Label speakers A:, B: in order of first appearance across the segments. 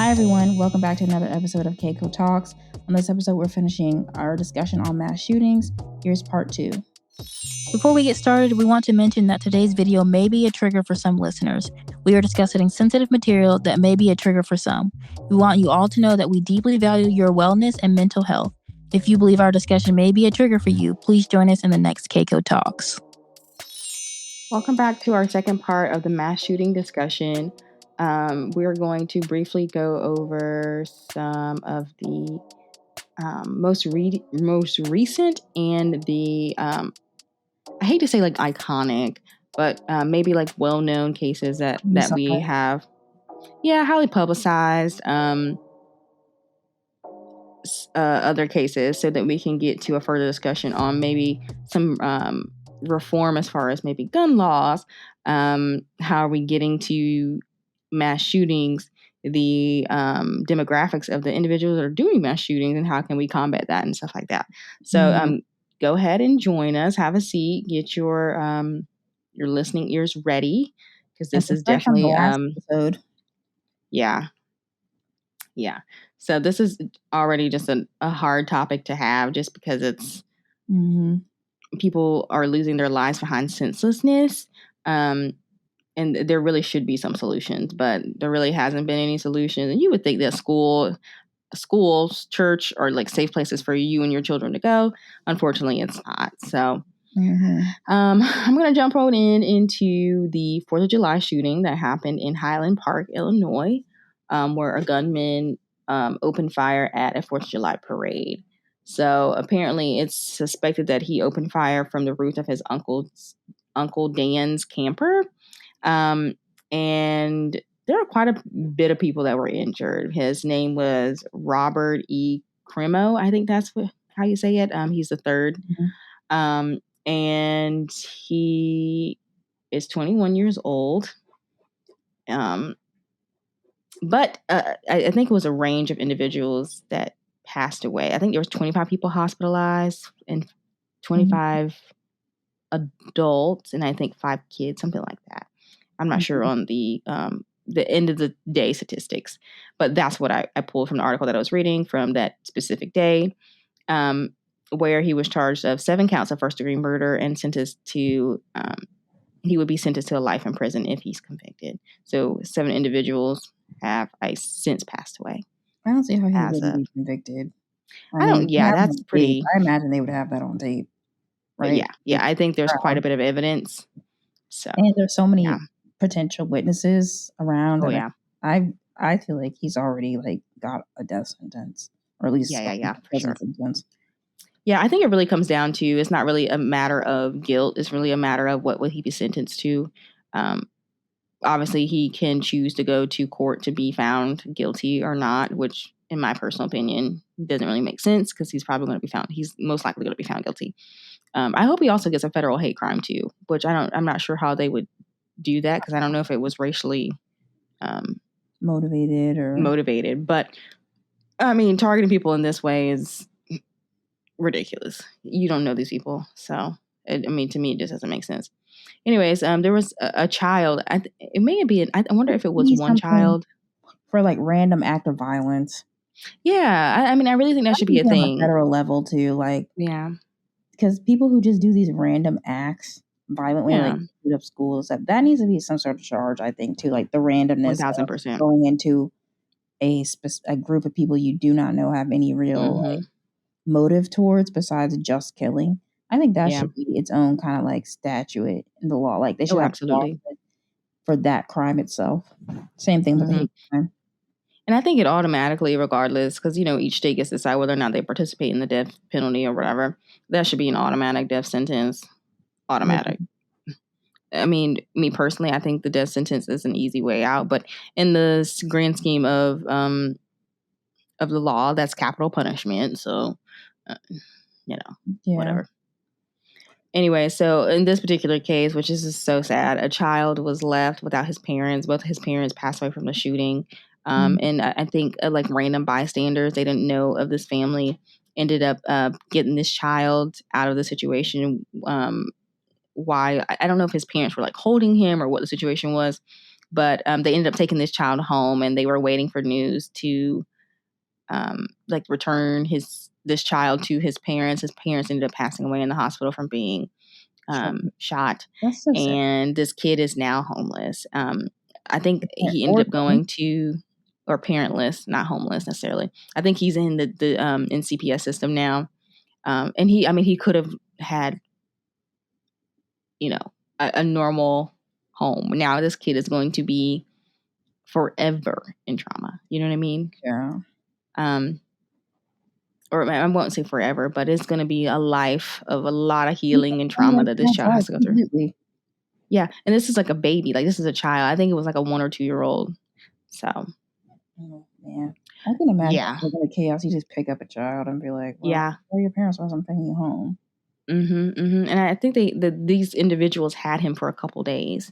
A: Hi everyone, welcome back to another episode of CaCo Talks. On this episode, we're finishing our discussion on mass shootings. Here's part 2.
B: Before we get started, we want to mention that today's video may be a trigger for some listeners. We are discussing sensitive material that may be a trigger for some. We want you all to know that we deeply value your wellness and mental health. If you believe our discussion may be a trigger for you, please join us in the next CaCo Talks.
C: Welcome back to our second part of the mass shooting discussion. We're going to briefly go over some of the most recent and the I hate to say like iconic, but maybe like well-known cases that we have. Yeah, highly publicized. Other cases, so that we can get to a further discussion on maybe some reform as far as maybe gun laws. How are we getting to mass shootings, the demographics of the individuals that are doing mass shootings, and how can we combat that and stuff like that. So go ahead and join us, have a seat, get your listening ears ready, because this is definitely
A: episode.
C: Yeah. So this is already just a hard topic to have, just because it's people are losing their lives behind senselessness. And there really should be some solutions, but there really hasn't been any solutions. And you would think that schools, church are like safe places for you and your children to go. Unfortunately, it's not. So I'm going to jump right into the 4th of July shooting that happened in Highland Park, Illinois, where a gunman opened fire at a 4th of July parade. So apparently it's suspected that he opened fire from the roof of his Uncle Dan's camper. And there are quite a bit of people that were injured. His name was Robert E. Crimo. I think that's how you say it. He's the third. And he is 21 years old. But I think it was a range of individuals that passed away. I think there was 25 people hospitalized and 25 adults, and I think 5 kids, something like that. I'm not sure on the end of the day statistics, but that's what I pulled from the article that I was reading from that specific day, where he was charged of 7 counts of first-degree murder and sentenced to he would be sentenced to a life in prison if he's convicted. So 7 individuals have since passed away.
A: I don't see how he wouldn't be convicted.
C: That's pretty.
A: I imagine they would have that on tape,
C: right? Yeah. I think there's quite a bit of evidence. So,
A: and there's so many potential witnesses around.
C: Oh yeah.
A: I feel like he's already like got a death sentence, or at least
C: for sure.
A: Sentence.
C: Yeah, I think it really comes down to, it's not really a matter of guilt. It's really a matter of what will he be sentenced to. Obviously, he can choose to go to court to be found guilty or not, which, in my personal opinion, doesn't really make sense, because he's probably going to be found. He's most likely going to be found guilty. I hope he also gets a federal hate crime too, which I'm not sure how they would do that, because I don't know if it was racially motivated. But I mean, targeting people in this way is ridiculous. You don't know these people, so to me, it just doesn't make sense. Anyways, there was a child. It may have been. I wonder if it was one child
A: for like random act of violence.
C: Yeah, I really think that should be a thing
A: on a federal level too. Like,
C: yeah,
A: because people who just do these random acts violently, like shoot up schools, that needs to be some sort of charge. I think too, like the randomness,
C: 1000%,
A: going into a group of people you do not know have any real motive towards besides just killing. I think that should be its own kind of like statute in the law. Like they should have
C: absolutely
A: for that crime itself. Same thing with the hate crime.
C: And I think it automatically, regardless, because each state gets to decide whether or not they participate in the death penalty or whatever. That should be an automatic death sentence. Automatic. I mean, me personally, I think the death sentence is an easy way out. But in the grand scheme of the law, that's capital punishment. So, whatever. Anyway, so in this particular case, which is just so sad, a child was left without his parents. Both his parents passed away from the shooting. And I think like random bystanders, they didn't know of this family, ended up getting this child out of the situation. Why? I don't know if his parents were like holding him or what the situation was, But they ended up taking this child home, and they were waiting for news to return this child to his parents. His parents ended up passing away in the hospital from being shot.
A: That's so sad.
C: And this kid is now homeless. I think he ended up going to, or parentless, not homeless necessarily. I think he's in the NCPS system now. And he could have had, a normal home. Now this kid is going to be forever in trauma. You know what I mean?
A: Yeah.
C: Or I won't say forever, but it's going to be a life of a lot of healing and trauma that this child has to go through. Completely. Yeah. And this is like a baby. Like, this is a child. I think it was like a 1 or 2 year old. So.
A: Oh, man. I can imagine the chaos. You just pick up a child and be like, well, where your parents was, I'm taking you home.
C: And I think these individuals had him for a couple days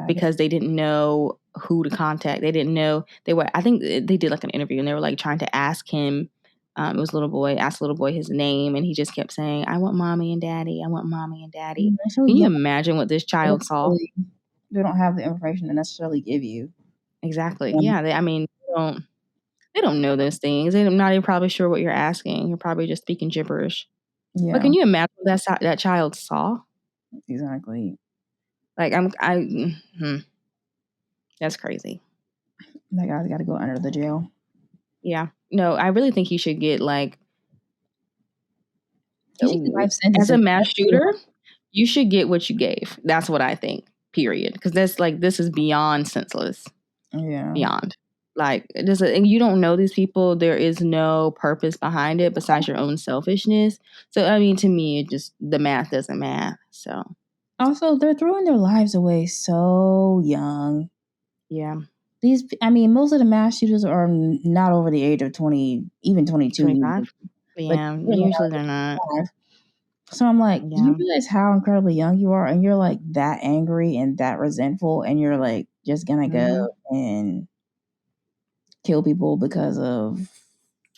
C: because they didn't know who to contact. They didn't know. I think they did like an interview, and they were like trying to ask him. It was a little boy, asked the little boy his name, and he just kept saying, I want mommy and daddy. I want mommy and daddy. Can you imagine what this child saw?
A: They don't have the information to necessarily give you.
C: Exactly. Yeah. They don't know those things. They're not even probably sure what you're asking. You're probably just speaking gibberish. Yeah. But can you imagine what that child saw?
A: Exactly.
C: Like, that's crazy.
A: That guy's got to go under the jail.
C: Yeah. No, I really think he should get like, as a mass shooter, you should get what you gave. That's what I think, period. Because this is beyond senseless.
A: Yeah.
C: Beyond. Like, and you don't know these people. There is no purpose behind it besides your own selfishness. So, I mean, to me, the math doesn't math. So.
A: Also, they're throwing their lives away so young.
C: Yeah.
A: Most of the mass shooters are not over the age of 20, even 22.
C: 25? Yeah, usually they're not.
A: So I'm like, do you realize how incredibly young you are? And you're like that angry and that resentful, and you're like just gonna go and kill people because of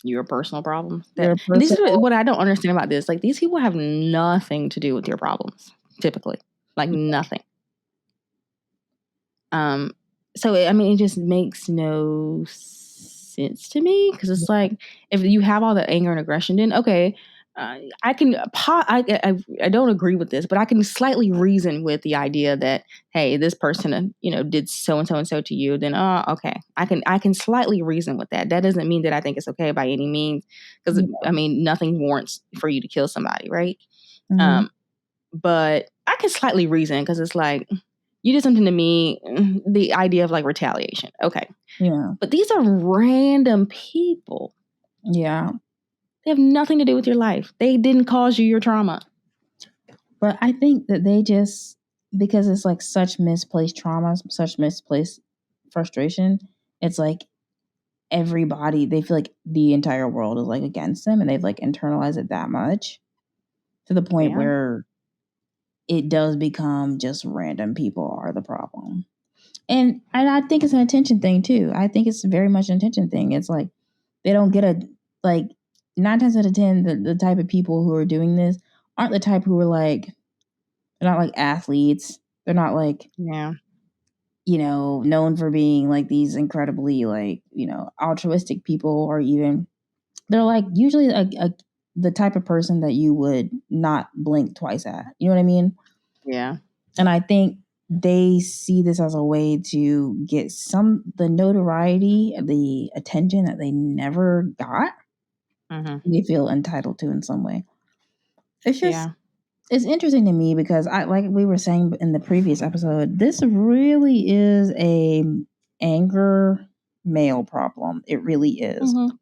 C: your personal problems. And this is what I don't understand about this. Like, these people have nothing to do with your problems, typically. Like, nothing. So, it just makes no sense to me, because it's like, if you have all the anger and aggression, then okay, I don't agree with this, but I can slightly reason with the idea that, hey, this person, did so and so and so to you. Then, okay, I can slightly reason with that. That doesn't mean that I think it's okay by any means, because nothing warrants for you to kill somebody, right? Mm-hmm. But I can slightly reason, because it's like, you did something to me, the idea of like retaliation. Okay.
A: Yeah.
C: But these are random people.
A: Yeah.
C: They have nothing to do with your life. They didn't cause you your trauma.
A: But I think that they just, because it's like such misplaced trauma, such misplaced frustration, it's like everybody, they feel like the entire world is like against them, and they've like internalized it that much to the point where it does become just random people are the problem. And I think it's an attention thing too. I think it's very much an attention thing. It's like they don't get 9 times out of 10, the type of people who are doing this aren't the type who are like, they're not like athletes. They're not like, known for being like these incredibly like, altruistic people, or even they're like usually the type of person that you would not blink twice at. You know what I mean?
C: Yeah.
A: And I think they see this as a way to get the notoriety, the attention that they never got.
C: Mm-hmm.
A: They feel entitled to in some way. It's just, it's interesting to me because like we were saying in the previous episode, this really is a anger male problem. It really is. Mm-hmm.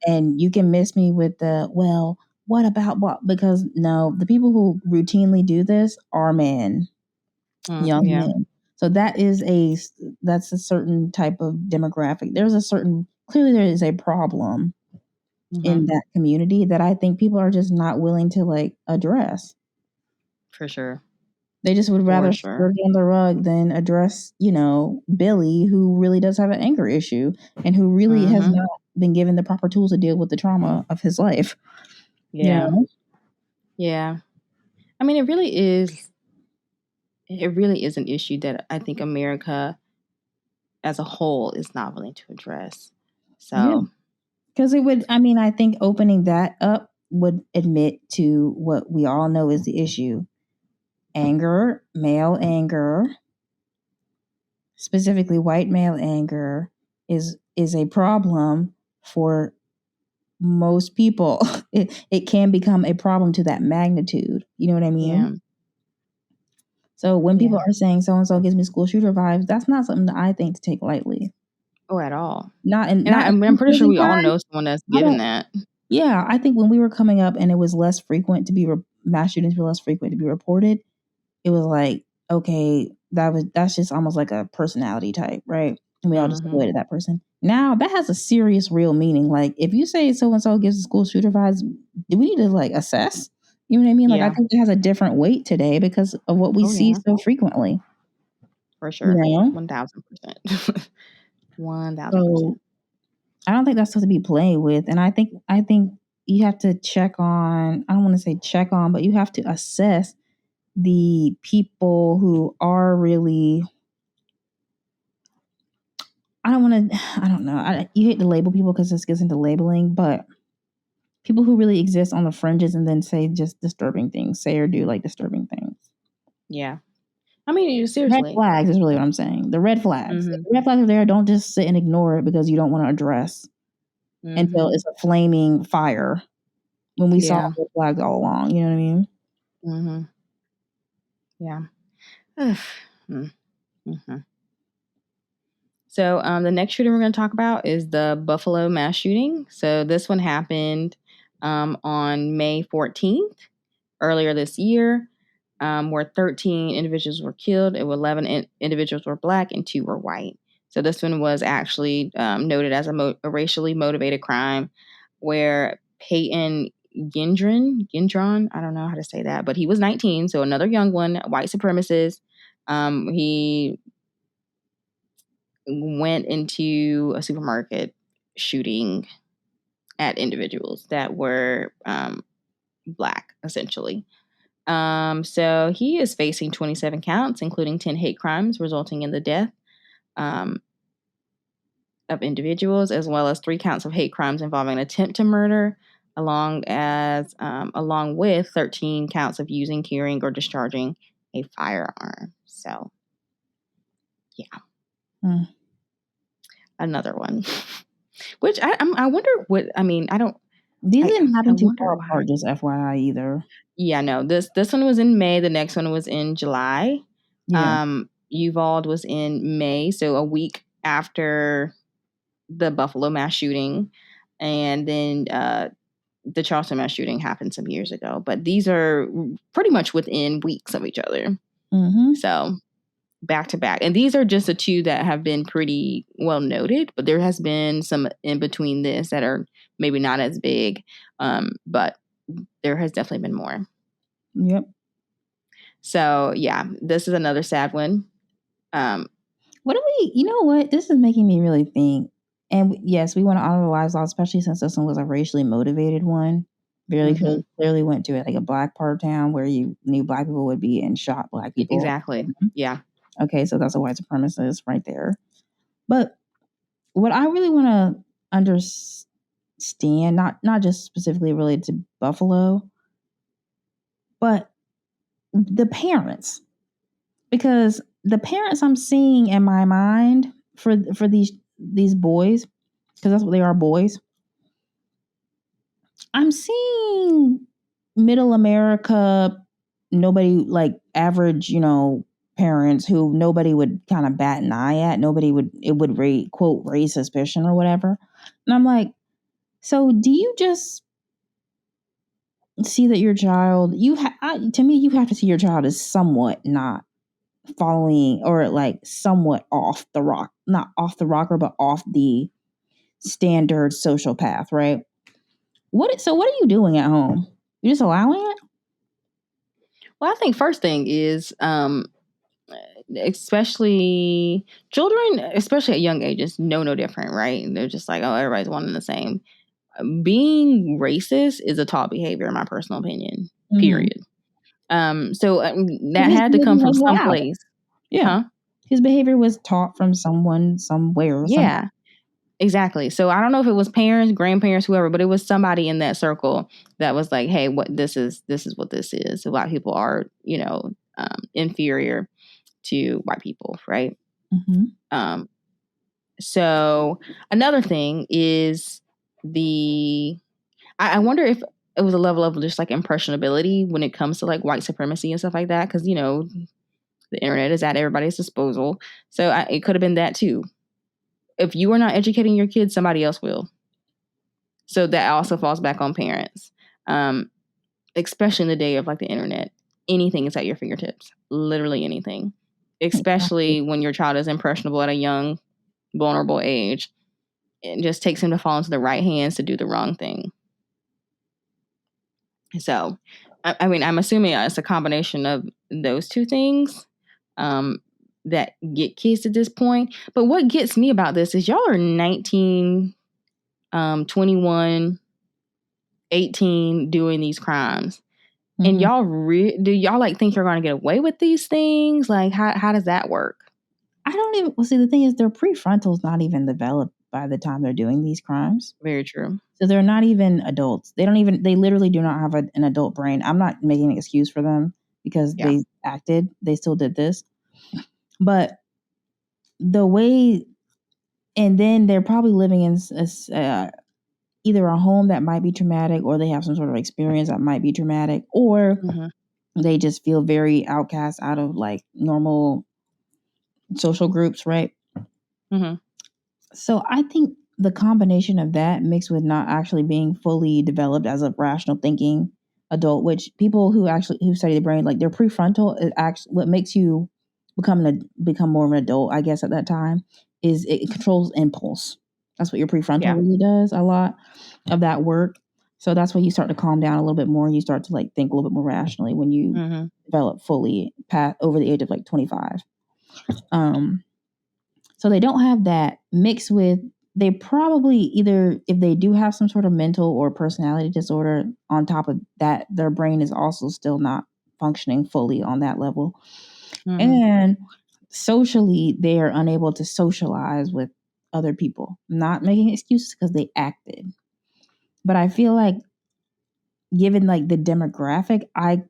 A: And you can miss me with the, well, what about what? Because no, the people who routinely do this are men, young men. So that's a certain type of demographic. Clearly there is a problem in that community that I think people are just not willing to like address.
C: For sure.
A: They just would rather spread it on the rug than address, Billy, who really does have an anger issue and who really has not been given the proper tools to deal with the trauma of his life.
C: Yeah. Yeah. It really is it really is an issue that I think America as a whole is not willing to address. So,
A: because it would, I think opening that up would admit to what we all know is the issue. Anger, male anger, specifically white male anger, is a problem for most people. It can become a problem to that magnitude. You know what I mean?
C: Yeah.
A: So when people are saying so and so gives me school shooter vibes, that's not something that I think to take lightly.
C: Oh, at all.
A: I'm
C: pretty sure we all know someone that's given that.
A: Yeah, I think when we were coming up and it was less frequent to be mass shootings were less frequent to be reported, it was like, okay, that's just almost like a personality type, right? And we all just avoided that person. Now that has a serious, real meaning. Like if you say so and so gives a school shooter vibes, do we need to like assess? You know what I mean? Like I think it has a different weight today because of what we see so frequently.
C: For sure, 1,000%, 1,000%.
A: So I don't think that's supposed to be played with, and I think you have to check on. I don't want to say check on, but you have to assess the people who are really. I don't know. You hate to label people because this gets into labeling, but people who really exist on the fringes and then say just disturbing things, say or do like disturbing things.
C: Yeah. I mean, seriously.
A: Red flags is really what I'm saying. The red flags. If the red flags are there, don't just sit and ignore it because you don't want to address until it's a flaming fire when we saw red flags all along. You know what I mean?
C: Yeah. So the next shooting we're going to talk about is the Buffalo mass shooting. So this one happened on May 14th, earlier this year, where 13 individuals were killed. 11 individuals were Black and 2 were white. So this one was actually noted as a racially motivated crime where Peyton Gendron, I don't know how to say that, but he was 19, so another young one, white supremacist. He went into a supermarket shooting at individuals that were Black, essentially. So he is facing 27 counts, including 10 hate crimes, resulting in the death of individuals, as well as 3 counts of hate crimes involving an attempt to murder, along with 13 counts of using, carrying, or discharging a firearm. So, yeah. Another one. Which I wonder what, I mean, I don't.
A: These didn't happen too far apart, just FYI either.
C: Yeah, no. This one was in May. The next one was in July. Yeah. Uvalde was in May, so a week after the Buffalo mass shooting, and then the Charleston mass shooting happened some years ago. But these are pretty much within weeks of each other. So back to back, and these are just the 2 that have been pretty well noted. But there has been some in between this that are maybe not as big, but there has definitely been more.
A: Yep.
C: So yeah, this is another sad one.
A: What do we? You know what? This is making me really think. And yes, we want to honor the lives lost, especially since this one was a racially motivated one. Very clearly went to it like a Black part of town where you knew Black people would be and shot Black people.
C: Exactly. Yeah.
A: Okay, so that's a white supremacist right there. But what I really want to understand, not just specifically related to Buffalo, but the parents, because the parents I'm seeing in my mind for these boys, because that's what they are, boys. I'm seeing middle America, nobody like average, parents who nobody would kind of bat an eye at. It would quote raise suspicion or whatever. And I'm like, so do you just see that your child, to me, you have to see your child as somewhat not following or like somewhat off the rock, not off the rocker, but off the standard social path, right? So what are you doing at home? You're just allowing it?
C: Well, I think first thing is, especially children, especially at young ages, know no different, right? And they're just like, oh, everybody's one and the same. Being racist is a taught behavior, in my personal opinion, period. So that had to come from someplace.
A: Yeah. Huh? His behavior was taught from someone somewhere.
C: Yeah, exactly. So I don't know if it was parents, grandparents, whoever, but it was somebody in that circle that was like, hey, this is what this is. So Black people are, inferior to white people, right? Mm-hmm. So another thing is I wonder if it was a level of just like impressionability when it comes to like white supremacy and stuff like that. Cause the internet is at everybody's disposal. So it could have been that too. If you are not educating your kids, somebody else will. So that also falls back on parents. Especially in the day of like the internet, anything is at your fingertips, literally anything, especially when your child is impressionable at a young, vulnerable age. It just takes him to fall into the right hands to do the wrong thing. So, I mean, I'm assuming it's a combination of those two things that get kids to this point. But what gets me about this is y'all are 19, 21, 18 doing these crimes. Mm-hmm. And y'all do y'all like think you're going to get away with these things? Like, how does that work?
A: I don't even, see, the thing is their prefrontal's not even developed by the time they're doing these crimes.
C: Very true.
A: So they're not even adults. They literally do not have an adult brain. I'm not making an excuse for them because they still did this. But the way, and then they're probably living in either a home that might be traumatic, or they have some sort of experience that might be traumatic, or they just feel very outcast out of like normal social groups, right? Mm-hmm. So I think the combination of that mixed with not actually being fully developed as a rational thinking adult, which people who study the brain, like their prefrontal is actually what makes you become more of an adult, I guess, at that time, is it controls impulse. That's what your prefrontal really does, a lot of that work. So that's when you start to calm down a little bit more. You start to like think a little bit more rationally when you develop fully over the age of like 25. So they don't have that mixed with, they probably either, if they do have some sort of mental or personality disorder, on top of that, their brain is also still not functioning fully on that level. Mm-hmm. And socially, they are unable to socialize with other people. Not making excuses because they acted. But I feel like, given like the demographic, I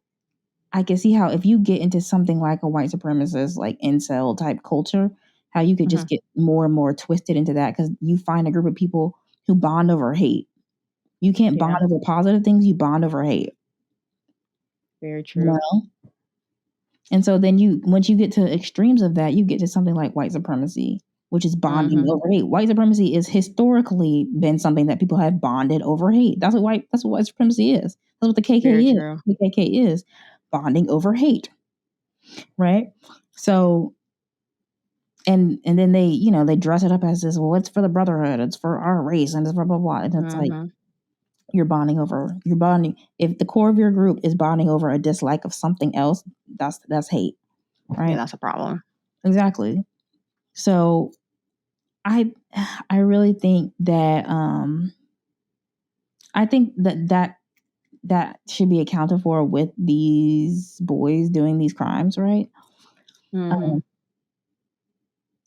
A: can see how if you get into something like a white supremacist, like incel type culture, how you could just get more and more twisted into that, because you find a group of people who bond over hate. You can't bond over positive things, you bond over hate.
C: Very true.
A: And so then once you get to extremes of that, you get to something like white supremacy, which is bonding over hate. White supremacy is historically been something that people have bonded over hate. That's what white supremacy is. That's what the KKK is. True. The KKK is bonding over hate. Right? So, and then they dress it up as this, well, it's for the brotherhood, it's for our race, and it's blah, blah, blah. And it's like, you're bonding. If the core of your group is bonding over a dislike of something else, that's hate. Right?
C: Yeah, that's a problem.
A: Exactly. So I really think that that should be accounted for with these boys doing these crimes, right?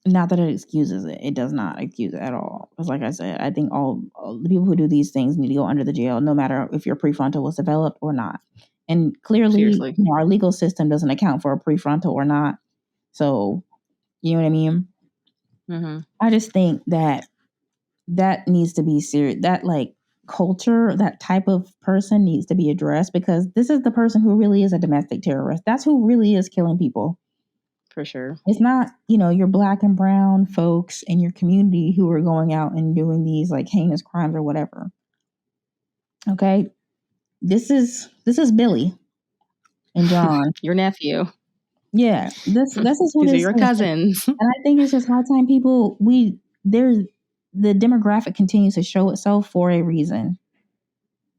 A: Not that it excuses it. It does not excuse it at all. Because like I said, I think all the people who do these things need to go under the jail, no matter if your prefrontal was developed or not. And clearly, our legal system doesn't account for a prefrontal or not. So, you know what I mean? Mm-hmm. I just think that needs to be serious. That like culture, that type of person needs to be addressed, because this is the person who really is a domestic terrorist. That's who really is killing people.
C: For sure.
A: It's not, your black and brown folks in your community who are going out and doing these like heinous crimes or whatever. Okay? This is Billy and John.
C: Your nephew.
A: Yeah. This is who
C: these are your cousins.
A: And I think it's just high time the demographic continues to show itself for a reason.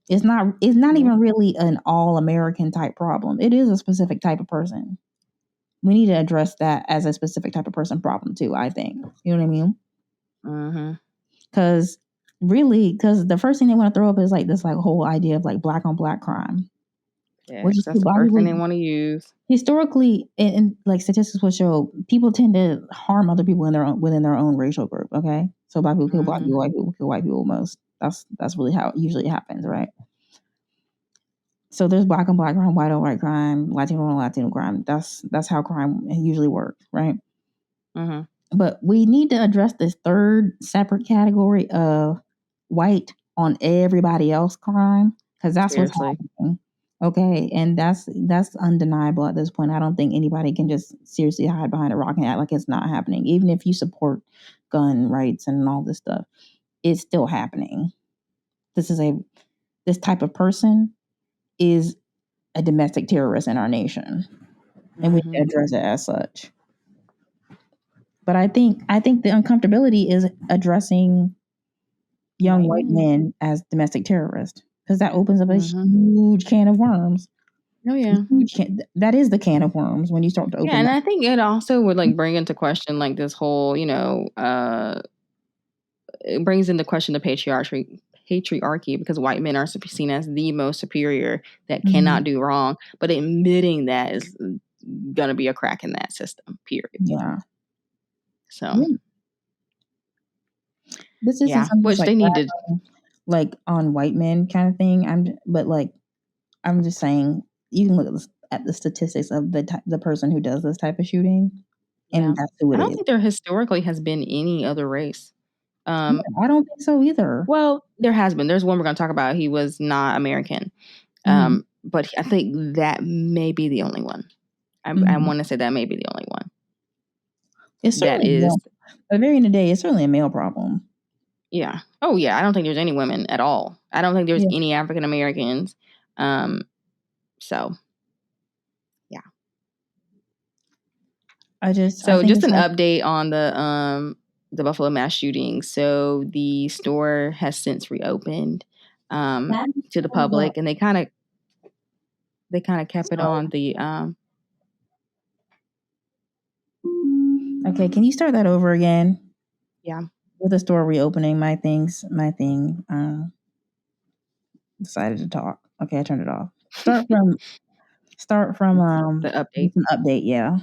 A: It's not even really an all-American type problem. It is a specific type of person. We need to address that as a specific type of person problem too, I think. You know what I mean? Mm-hmm. Because the first thing they want to throw up is like this like whole idea of like black on black crime.
C: Yeah, because that's the first thing they want to use.
A: Historically, and like statistics will show, people tend to harm other people within their own racial group. Okay, so black people kill black people, white people kill white people most. That's really how it usually happens, right? So there's black on black crime, white on white crime, Latino on Latino crime. That's how crime usually works, right? But we need to address this third separate category of white on everybody else crime, because that's what's happening. Okay, and that's undeniable at this point. I don't think anybody can just seriously hide behind a rock and act like it's not happening. Even if you support gun rights and all this stuff, it's still happening. This type of person is a domestic terrorist in our nation, and we need to address it as such. But I think the uncomfortability is addressing young white men as domestic terrorists, because that opens up a huge can of worms.
C: Oh yeah,
A: that is the can of worms when you start to open.
C: Yeah, and I think it also would like bring into question like this whole, it brings into question the patriarchy, because white men are seen as the most superior that cannot do wrong, but admitting that is gonna be a crack in that system. Period.
A: Yeah.
C: So.
A: This isn't something
C: which they need to
A: like on white men kind of thing. I'm just saying, you can look at the statistics of the person who does this type of shooting, and that's who it is.
C: I don't think there historically has been any other race.
A: I don't think so either.
C: Well, there has been. There's one we're going to talk about. He was not American, but I think that may be the only one. I want to say that may be the only one.
A: It's certainly at the very end of the day, it's certainly a male problem.
C: Yeah. Oh yeah. I don't think there's any women at all. I don't think there's any African Americans. So yeah. Just an update on the Buffalo mass shooting. So the store has since reopened to the public, and they kind of kept it on the
A: Okay, can you start that over again?
C: Yeah.
A: With the store reopening, my thing decided to talk. Okay, I turned it off. Start from
C: the update.
A: An update, yeah.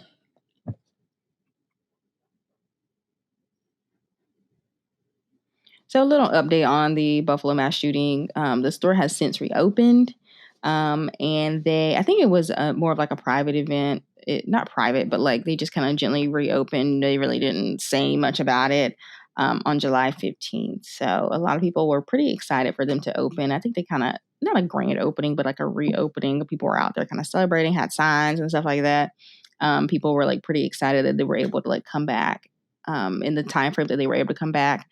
C: So a little update on the Buffalo mass shooting. The store has since reopened, and I think it was more of like a private event. Not private, but like they just kind of gently reopened. They really didn't say much about it on July 15th. So a lot of people were pretty excited for them to open. I think they kind of, not a grand opening, but like a reopening. People were out there kind of celebrating, had signs and stuff like that. People were like pretty excited that they were able to like come back in the time frame that they were able to come back.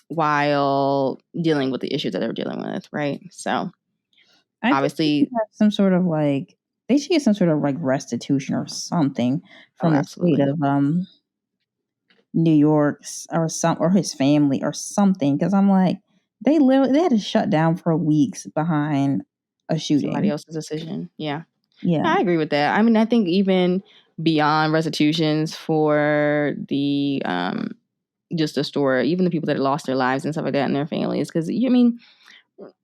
C: While dealing with the issues that they were dealing with, right? So obviously
A: some sort of like, they should get some sort of like restitution or something from the state of New York or his family or something, because I'm like, they had to shut down for weeks behind a shooting.
C: Somebody else's decision. Yeah. I agree with that. I mean, I think even beyond restitutions for the just the store, even the people that lost their lives and stuff like that and their families, because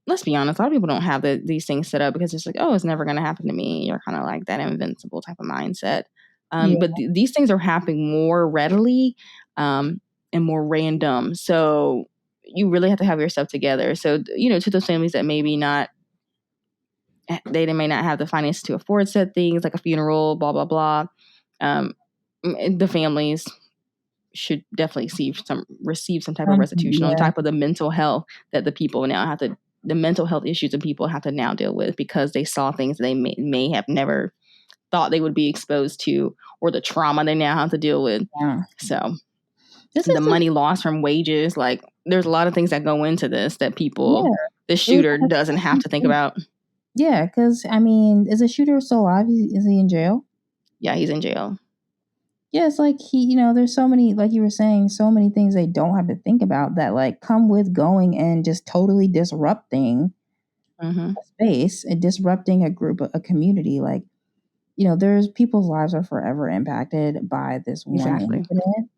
C: let's be honest, a lot of people don't have these things set up because it's like, oh, it's never going to happen to me. You're kind of like that invincible type of mindset. But these things are happening more readily and more random. So you really have to have yourself together. So, to those families that maybe not, they may not have the finances to afford said things like a funeral, blah, blah, blah. The families should definitely receive some type of restitution on top of the mental health that the people now the mental health issues that people have to now deal with because they saw things they may have never thought they would be exposed to, or the trauma they now have to deal with. So the money lost from wages, like there's a lot of things that go into this that the shooter doesn't have to think about.
A: Yeah, because I mean, is the shooter still alive? Is he in jail?
C: Yeah, he's in jail.
A: Yeah, it's like there's so many, like you were saying, so many things they don't have to think about that like come with going and just totally disrupting a space and disrupting a group, a community. Like, there's people's lives are forever impacted by this one incident.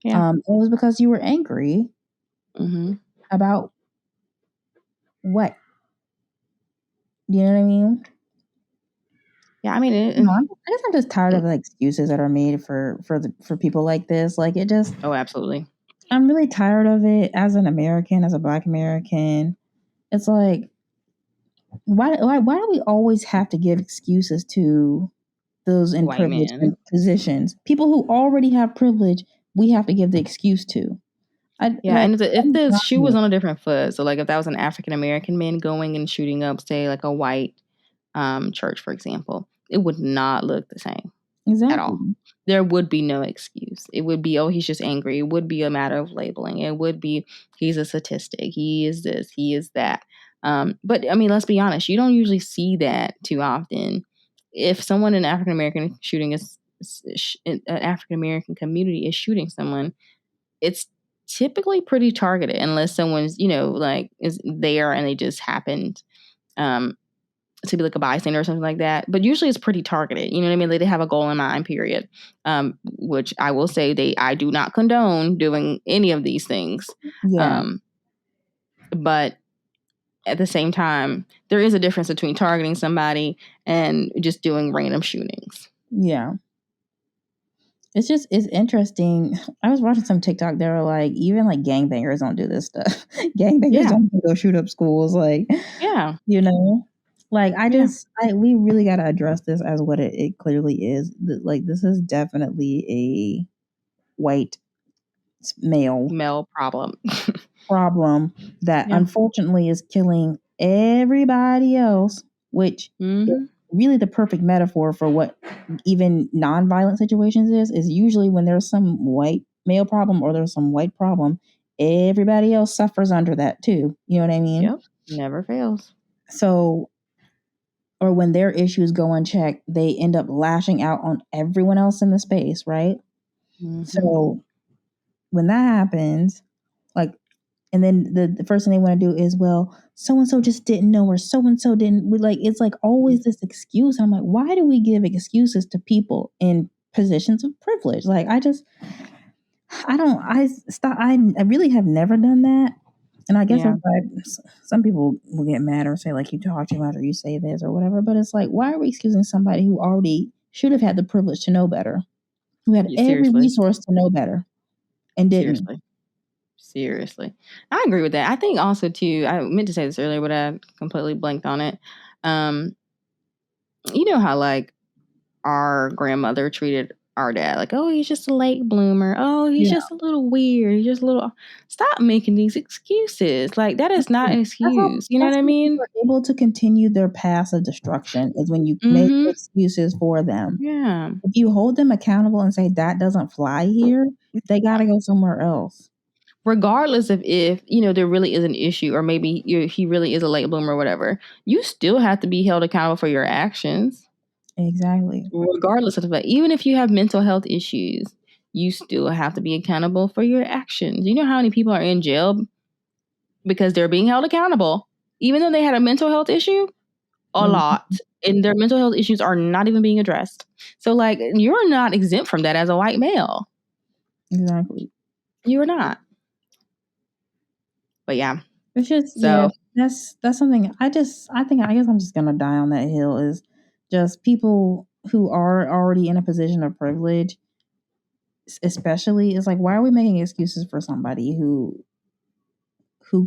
A: Yeah. It was because you were angry about what? You know what I mean?
C: Yeah, I mean,
A: I guess I'm just tired of the excuses that are made for people like this. Like it just.
C: Oh, absolutely.
A: I'm really tired of it as an American, as a Black American. It's like, why do we always have to give excuses to those in
C: White
A: privileged
C: men.
A: positions? People who already have privilege, we have to give the excuse to.
C: And if the shoe was on a different foot, so like if that was an African American man going and shooting up, say like a white church, for example, it would not look the same at all. There would be no excuse. It would be, oh, he's just angry. It would be a matter of labeling. It would be, he's a statistic. He is this. He is that. But I mean, let's be honest. You don't usually see that too often. If someone in African American shooting is an African American community is shooting someone, it's typically pretty targeted, unless someone's like is there and they just happened to be like a bystander or something like that. But usually it's pretty targeted. You know what I mean? They have a goal in mind, period. Which I will say I do not condone doing any of these things.
A: Yeah.
C: But at the same time, there is a difference between targeting somebody and just doing random shootings.
A: Yeah. It's interesting. I was watching some TikTok. They were like, even like gangbangers don't do this stuff. Gangbangers don't go shoot up schools. Like, you know, like we really got to address this as what it clearly is. Like, this is definitely a white male
C: problem
A: that unfortunately is killing everybody else, which is really the perfect metaphor for what even non-violent situations is usually when there's some white male problem or there's some white problem, everybody else suffers under that too. You know what I mean?
C: Yep. Never fails.
A: So, or when their issues go unchecked, they end up lashing out on everyone else in the space, right? So when that happens, like, and then the first thing they want to do is, well, so-and-so just didn't know, or so-and-so didn't. It's like always this excuse. I'm like, why do we give excuses to people in positions of privilege? Like, I really have never done that. And I guess some people will get mad or say, like, you talk too much or you say this or whatever. But it's like, why are we excusing somebody who already should have had the privilege to know better, who had every resource to know better and didn't?
C: Seriously. I agree with that. I think also too, I meant to say this earlier, but I completely blanked on it. You know how like our grandmother treated our dad, like, oh, he's just a late bloomer. Oh, he's just a little weird. He's just a little. Stop making these excuses. Like, that is not an excuse. You know what I mean?
A: People are able to continue their path of destruction is when you make excuses for them.
C: Yeah.
A: If you hold them accountable and say that doesn't fly here, they got to go somewhere else.
C: Regardless of if, there really is an issue, or maybe he really is a late bloomer or whatever, you still have to be held accountable for your actions.
A: Exactly.
C: Regardless of that, even if you have mental health issues, you still have to be accountable for your actions. You know how many people are in jail because they're being held accountable, even though they had a mental health issue? A lot. And their mental health issues are not even being addressed. So, like, you're not exempt from that as a white male.
A: Exactly.
C: You are not. But yeah.
A: It's just, that's something I guess I'm just going to die on that hill, is just people who are already in a position of privilege, especially, is like, why are we making excuses for somebody who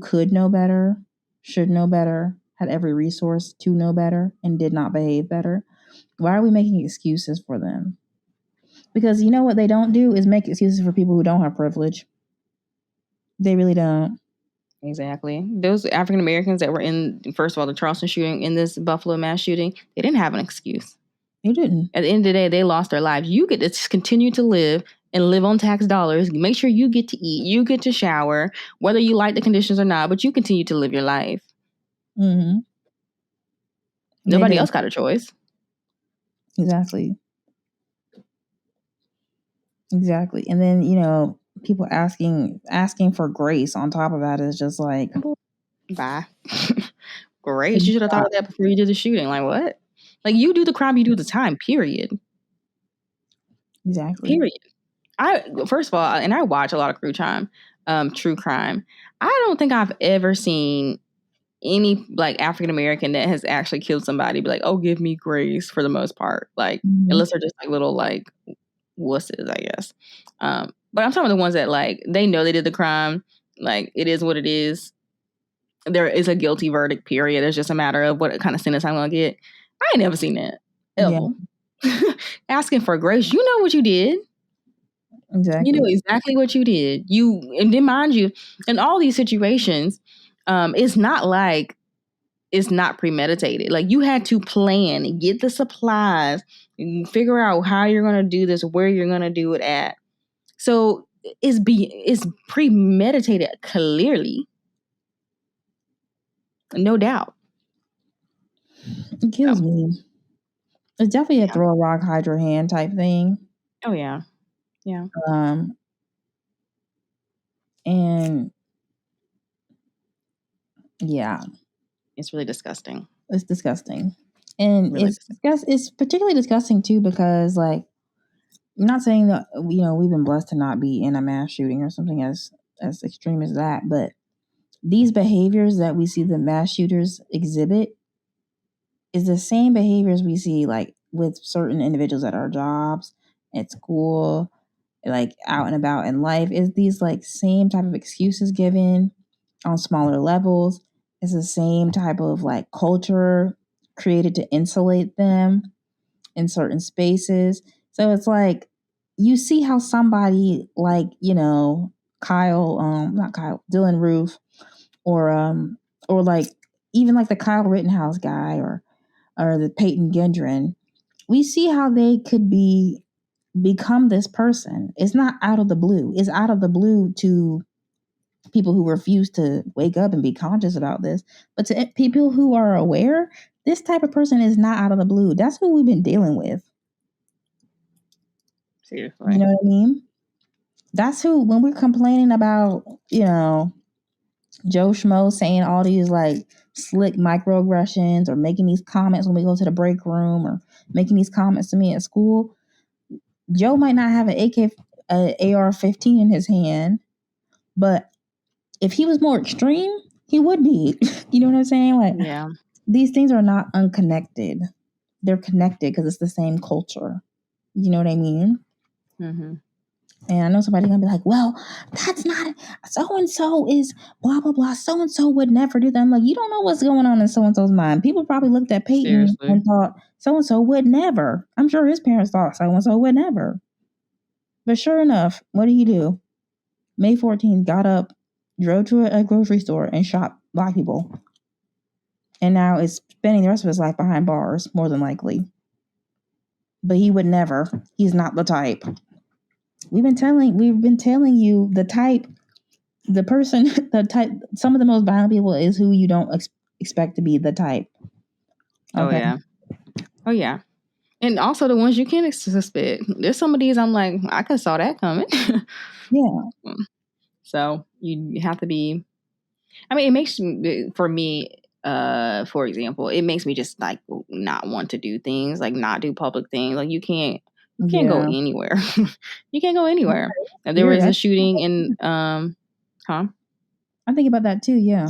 A: could know better, should know better, had every resource to know better, and did not behave better? Why are we making excuses for them? Because you know what they don't do is make excuses for people who don't have privilege. They really don't.
C: Exactly. Those African Americans that were in, first of all, the Charleston shooting, in this Buffalo mass shooting, they didn't have an excuse.
A: They didn't.
C: At the end of the day, they lost their lives. You get to continue to live and live on tax dollars. Make sure you get to eat. You get to shower, whether you like the conditions or not, but you continue to live your life.
A: Mm-hmm.
C: Nobody else got a choice.
A: Exactly. And then, people asking for grace on top of that is just like,
C: bye. Grace. You should have thought of that before you did the shooting. Like, what? Like, you do the crime, you do the time, period.
A: Exactly.
C: Period. First of all, and I watch a lot of true crime. I don't think I've ever seen any like African American that has actually killed somebody be like, oh, give me grace for the most part. Like, unless they're just like little like wusses, I guess. But I'm talking about the ones that like they know they did the crime. Like, it is what it is. There is a guilty verdict, period. It's just a matter of what kind of sentence I'm gonna get. I ain't never seen that. Ever. Yeah. Asking for grace. You know what you did.
A: Exactly.
C: You know exactly what you did. And then mind you, in all these situations, it's not like it's not premeditated. Like, you had to plan, get the supplies, figure out how you're going to do this, where you're going to do it at. So it's premeditated, clearly. No doubt.
A: It kills me. It's definitely a throw a rock, hide your hand type thing.
C: Oh, yeah. Yeah.
A: And yeah.
C: It's really disgusting.
A: It's disgusting. And really it's particularly disgusting too because, like, I'm not saying that, you know, we've been blessed to not be in a mass shooting or something as extreme as that, but these behaviors that we see the mass shooters exhibit is the same behaviors we see like with certain individuals at our jobs, at school, like out and about in life. Is these like same type of excuses given on smaller levels? It's the same type of like culture created to insulate them in certain spaces. So it's like you see how somebody like, you know, Dylan Roof, or like even like the Kyle Rittenhouse guy or the Peyton Gendron, we see how they could become this person. It's not out of the blue. It's out of the blue to people who refuse to wake up and be conscious about this. But to people who are aware, this type of person is not out of the blue. That's who we've been dealing with.
C: Seriously.
A: You know what I mean? That's who, when we're complaining about, you know, Joe Schmo saying all these like slick microaggressions or making these comments when we go to the break room or making these comments to me at school. Joe might not have an AR-15 in his hand, but if he was more extreme, he would be. You know what I'm saying? Like,
C: yeah,
A: these things are not unconnected. They're connected because it's the same culture. You know what I mean?
C: Mm-hmm.
A: And I know somebody's gonna be like, well, that's not, so-and-so is blah, blah, blah. So-and-so would never do that. I'm like, you don't know what's going on in so-and-so's mind. People probably looked at Peyton and thought so-and-so would never. I'm sure his parents thought so-and-so would never. But sure enough, what did he do? May 14th, got up, drove to a grocery store and shot Black people. And now is spending the rest of his life behind bars, more than likely. But he would never. He's not the type. We've been telling you the type, the person, the type. Some of the most violent people is who you don't expect to be the type.
C: Okay? Oh yeah. And also the ones you can't suspect. There's some of these I'm like, I could saw that coming.
A: Yeah.
C: So you have to be. I mean, it makes, for me, for example, it makes me just like not want to do things, like not do public things. Like you can't go anywhere. You can't go anywhere. And there was a shooting in
A: I think about that too. Yeah.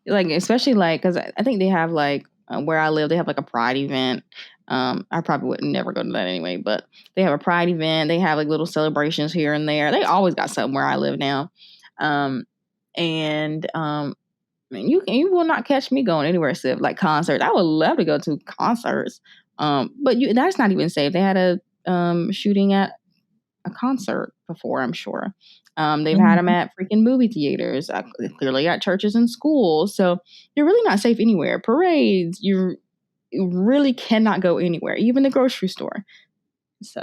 C: Like, especially like, because I think they have like where I live, they have like a pride event. I probably would never go to that anyway, but they have a pride event. They have like little celebrations here and there. They always got something where I live now. You will not catch me going anywhere except like concerts. I would love to go to concerts. But that's not even safe. They had a shooting at a concert before, I'm sure. They've had them at freaking movie theaters, clearly at churches and schools. So you're really not safe anywhere. Parades, you really cannot go anywhere, even the grocery store. So,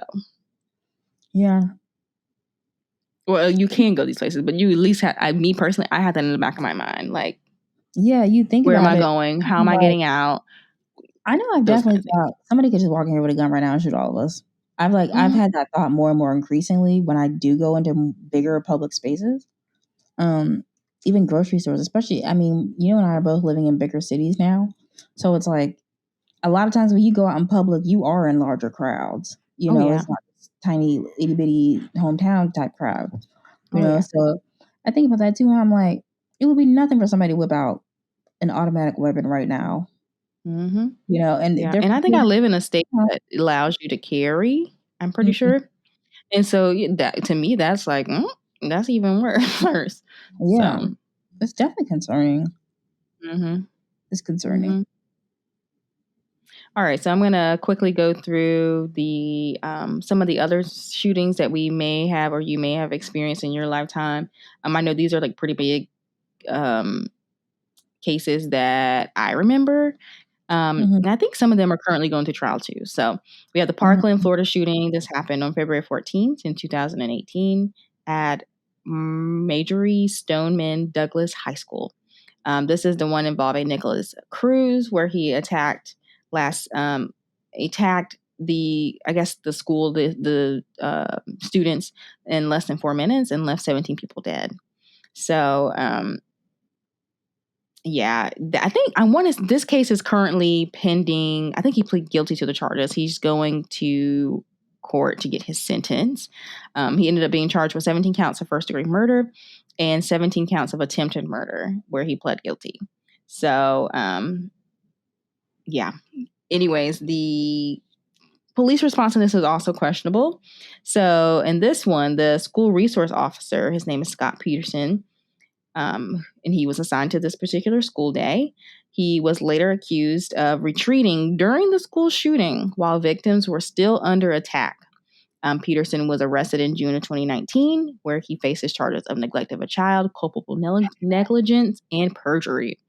A: yeah.
C: Well, you can go these places, but you at least me personally, I had that in the back of my mind. Like,
A: yeah, you think
C: where
A: about
C: am I
A: it.
C: going? How am I getting out?
A: I know I've definitely thought somebody could just walk in here with a gun right now and shoot all of us. I've had that thought more and more increasingly when I do go into bigger public spaces. Even grocery stores, especially. I mean, you and I are both living in bigger cities now. So it's like a lot of times when you go out in public, you are in larger crowds. You know, it's not tiny, itty bitty hometown type crowd. You know, so I think about that too. And I'm like, it would be nothing for somebody to whip out an automatic weapon right now.
C: Mm-hmm.
A: You know, and
C: and I think I live in a state that allows you to carry. I'm pretty sure, and so that to me, that's like that's even worse.
A: Yeah,
C: so.
A: It's definitely concerning.
C: Mm-hmm.
A: It's concerning.
C: Mm-hmm. All right, so I'm going to quickly go through the some of the other shootings that we may have or you may have experienced in your lifetime. I know these are like pretty big cases that I remember. And I think some of them are currently going to trial too. So we have the Parkland, Florida shooting. This happened on February 14th in 2018 at Marjory Stoneman Douglas High School. This is the one involving Nicholas Cruz, where he attacked the school, the students in less than 4 minutes and left 17 people dead. So, I think this case is currently pending. I think he pleaded guilty to the charges. He's going to court to get his sentence. He ended up being charged with 17 counts of first degree murder and 17 counts of attempted murder, where he pled guilty. So, anyways, the police response to this is also questionable. So in this one, the school resource officer, his name is Scott Peterson, and he was assigned to this particular school day. He was later accused of retreating during the school shooting while victims were still under attack. Peterson was arrested in June of 2019, where he faces charges of neglect of a child, culpable negligence, and perjury.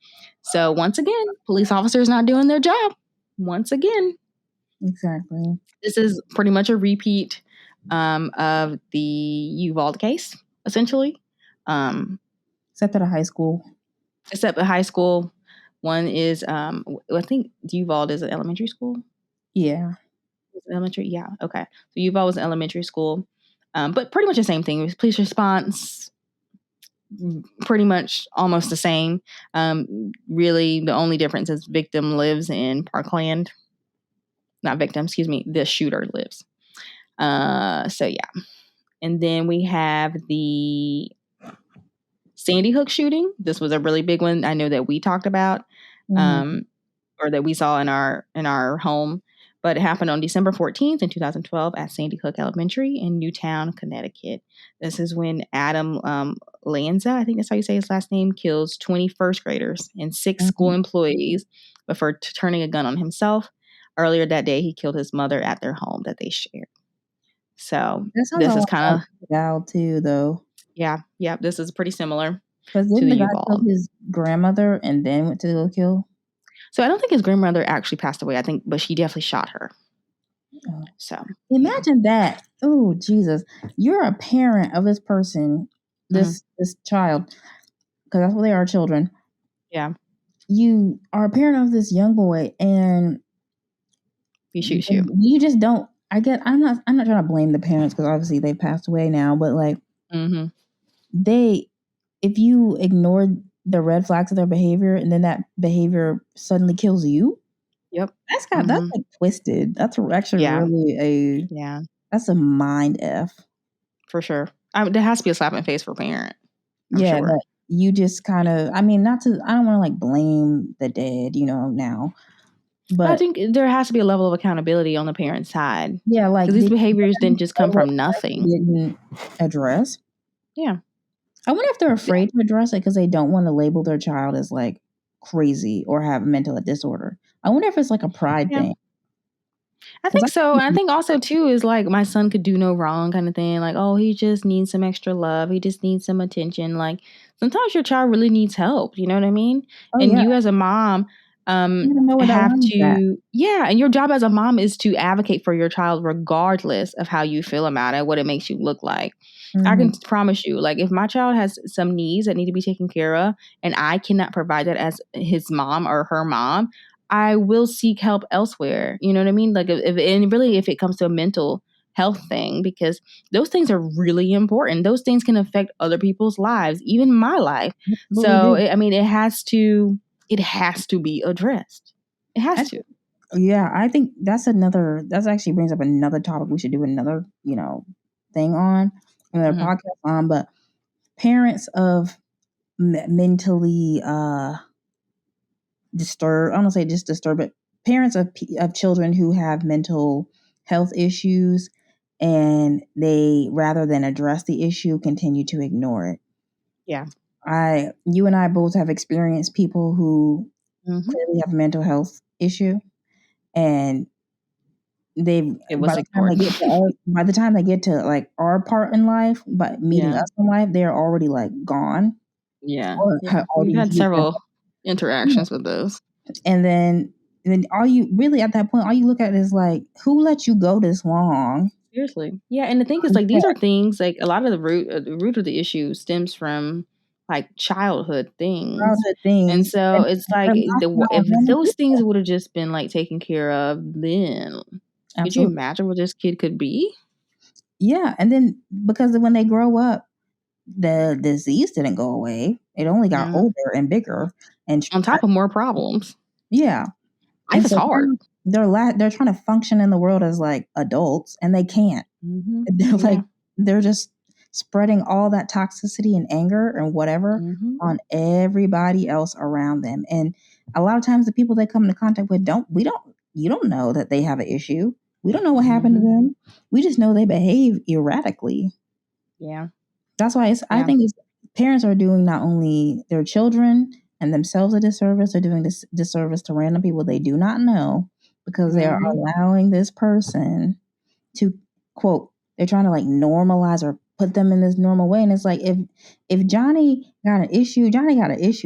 C: So once again, police officers not doing their job. Once again.
A: Exactly.
C: This is pretty much a repeat of the Uvalde case, essentially.
A: Except at a high school.
C: Except at high school. One is, I think Uvalde is an elementary school.
A: Yeah.
C: Elementary? Yeah. Okay. So Uvalde was an elementary school. But pretty much the same thing. Police response, pretty much almost the same. Really, the only difference is victim lives in Parkland. Not victim, excuse me. The shooter lives. So yeah. And then we have the Sandy Hook shooting. This was a really big one. I know that we talked about, or that we saw in our home. But it happened on December 14th in 2012 at Sandy Hook Elementary in Newtown, Connecticut. This is when Adam Lanza, I think that's how you say his last name, kills 20 first graders and 6 school employees before turning a gun on himself. Earlier that day, he killed his mother at their home that they shared. So this is kind
A: of Gal too, though.
C: Yeah. This is pretty similar.
A: Because didn't the guy kill his grandmother and then went to go kill?
C: So I don't think his grandmother actually passed away. but she definitely shot her.
A: Oh. So imagine that. Oh, Jesus! You're a parent of this person, this child, because that's what they are, children.
C: Yeah.
A: You are a parent of this young boy, and
C: he shoots you.
A: You just don't. I'm not trying to blame the parents because obviously they passed away now, but like if you ignore the red flags of their behavior and then that behavior suddenly kills you.
C: Yep.
A: That's like twisted. That's actually really that's a mind F.
C: For sure. There has to be a slap in the face for a parent. I'm
A: sure.
C: But
A: you just kind of, I don't want to like blame the dead, now. But
C: I think there has to be a level of accountability on the parent's side.
A: Yeah, like
C: these behaviors didn't just come from nothing.
A: Didn't address.
C: Yeah.
A: I wonder if they're afraid to address it because they don't want to label their child as like crazy or have mental disorder. I wonder if it's like a pride thing.
C: I think so. I think also too is like my son could do no wrong kind of thing. Like, oh, he just needs some extra love. He just needs some attention. Like sometimes your child really needs help. You know what I mean? You as a mom have to, and your job as a mom is to advocate for your child regardless of how you feel about it, what it makes you look like. I can promise you, like if my child has some needs that need to be taken care of and I cannot provide that as his mom or her mom, I will seek help elsewhere. You know what I mean? Like if it comes to a mental health thing, because those things are really important. Those things can affect other people's lives, even my life. So, it has to be addressed. It has to.
A: Yeah, I think that actually brings up another topic we should do another, thing on, another podcast on, but parents of mentally disturbed. I don't say just disturbed, but parents of children who have mental health issues, and they, rather than address the issue, continue to ignore it.
C: Yeah.
A: You and I both have experienced people who clearly have a mental health issue, and
C: it was
A: by the time they get to like our part in life, but meeting us in life, they're already like gone.
C: Yeah. We've had several interactions with those.
A: And then all you really at that point, all you look at is like, who let you go this long?
C: Seriously. Yeah. And the thing is, like, these are things, like, a lot of the root of the issue stems from like childhood things. And so it's like, if those things would have just been like taken care of, then could you imagine what this kid could be?
A: Yeah. And then because when they grow up, the disease didn't go away. It only got older and bigger, and
C: on top of more problems.
A: Yeah.
C: Life is hard.
A: They're trying to function in the world as like adults, and they can't. They're like, they're just spreading all that toxicity and anger and whatever on everybody else around them. And a lot of times the people they come into contact with you don't know that they have an issue. We don't know what happened to them. We just know they behave erratically.
C: Yeah.
A: That's why I think parents are doing not only their children and themselves a disservice, they're doing this disservice to random people they do not know, because they are allowing this person to, quote, they're trying to like normalize or put them in this normal way. And it's like, if Johnny got an issue,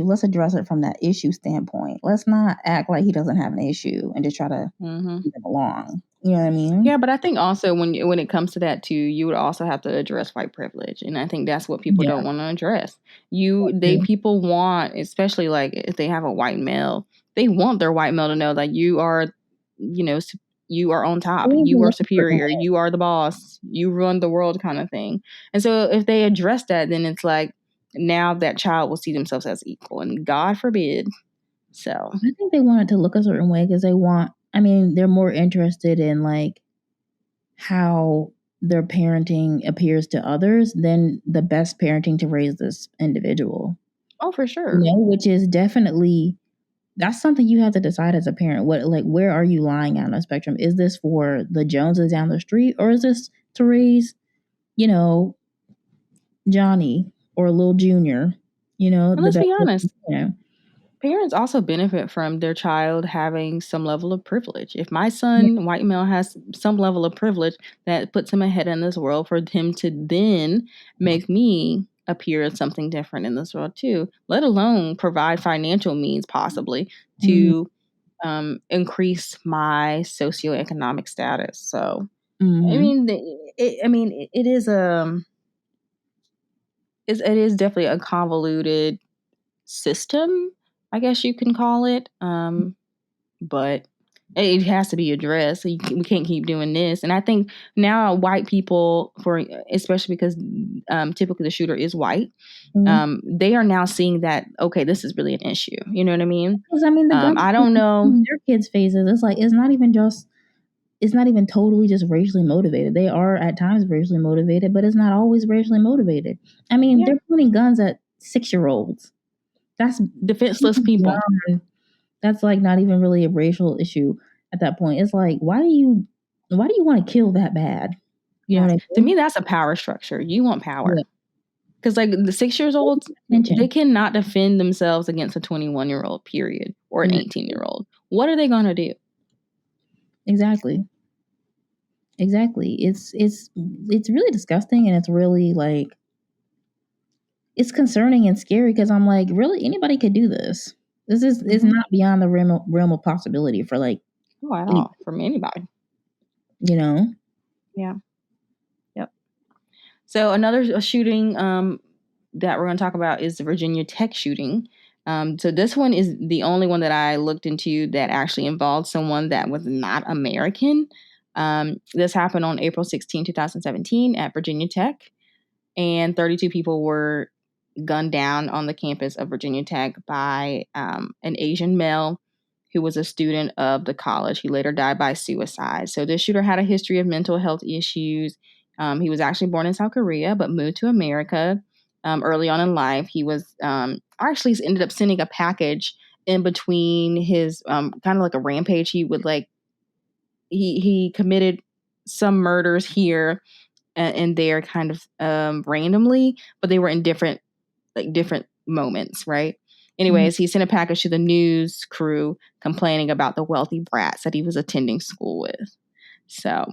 A: let's address it from that issue standpoint. Let's not act like he doesn't have an issue and just try to leave him along. You know what I mean?
C: Yeah, but I think also when it comes to that too, you would also have to address white privilege, and I think that's what people don't want to address. People want, especially like if they have a white male, they want their white male to know that you are, you are on top, you are superior, you are the boss, you run the world, kind of thing. And so if they address that, then it's like now that child will see themselves as equal, and God forbid. So
B: I think they want it to look a certain way because they're more interested in like how their parenting appears to others than the best parenting to raise this individual.
C: Oh, for sure.
B: Which is definitely, that's something you have to decide as a parent. Where are you lying on the spectrum? Is this for the Joneses down the street, or is this to raise, Johnny or Lil Junior?
C: Let's be honest. Parents also benefit from their child having some level of privilege. If my son, white male, has some level of privilege, that puts him ahead in this world, for him to then make me appear as something different in this world too, let alone provide financial means possibly to increase my socioeconomic status. So, it is definitely a convoluted system, I guess you can call it. But it has to be addressed. We can't keep doing this. And I think now white people, especially because typically the shooter is white, they are now seeing that, okay, this is really an issue. You know what I mean?
B: Because I don't know. Their kids' faces, it's like, it's not even totally just racially motivated. They are at times racially motivated, but it's not always racially motivated. They're pointing guns at 6-year-olds. That's
C: defenseless people.
B: That's like not even really a racial issue at that point. It's like, why do you want to kill that bad? You know what I mean?
C: To me, that's a power structure. You want power. Because like the 6-year-olds, they cannot defend themselves against a 21-year-old, period, or an 18-year-old. What are they going to do?
B: Exactly. It's really disgusting, and it's really like, it's concerning and scary, because I'm like, really, anybody could do this. This is not beyond the realm of possibility for like,
C: at all, from anybody.
B: Yeah.
C: Yep. So another shooting that we're going to talk about is the Virginia Tech shooting. So this one is the only one that I looked into that actually involved someone that was not American. This happened on April 16, 2017 at Virginia Tech, and 32 people were gunned down on the campus of Virginia Tech by an Asian male who was a student of the college. He later died by suicide. So this shooter had a history of mental health issues. He was actually born in South Korea, but moved to America early on in life. He was actually ended up sending a package in between his kind of like a rampage, he would like he committed some murders here and there kind of randomly, but they were in different moments, right? Anyways, he sent a package to the news crew complaining about the wealthy brats that he was attending school with. So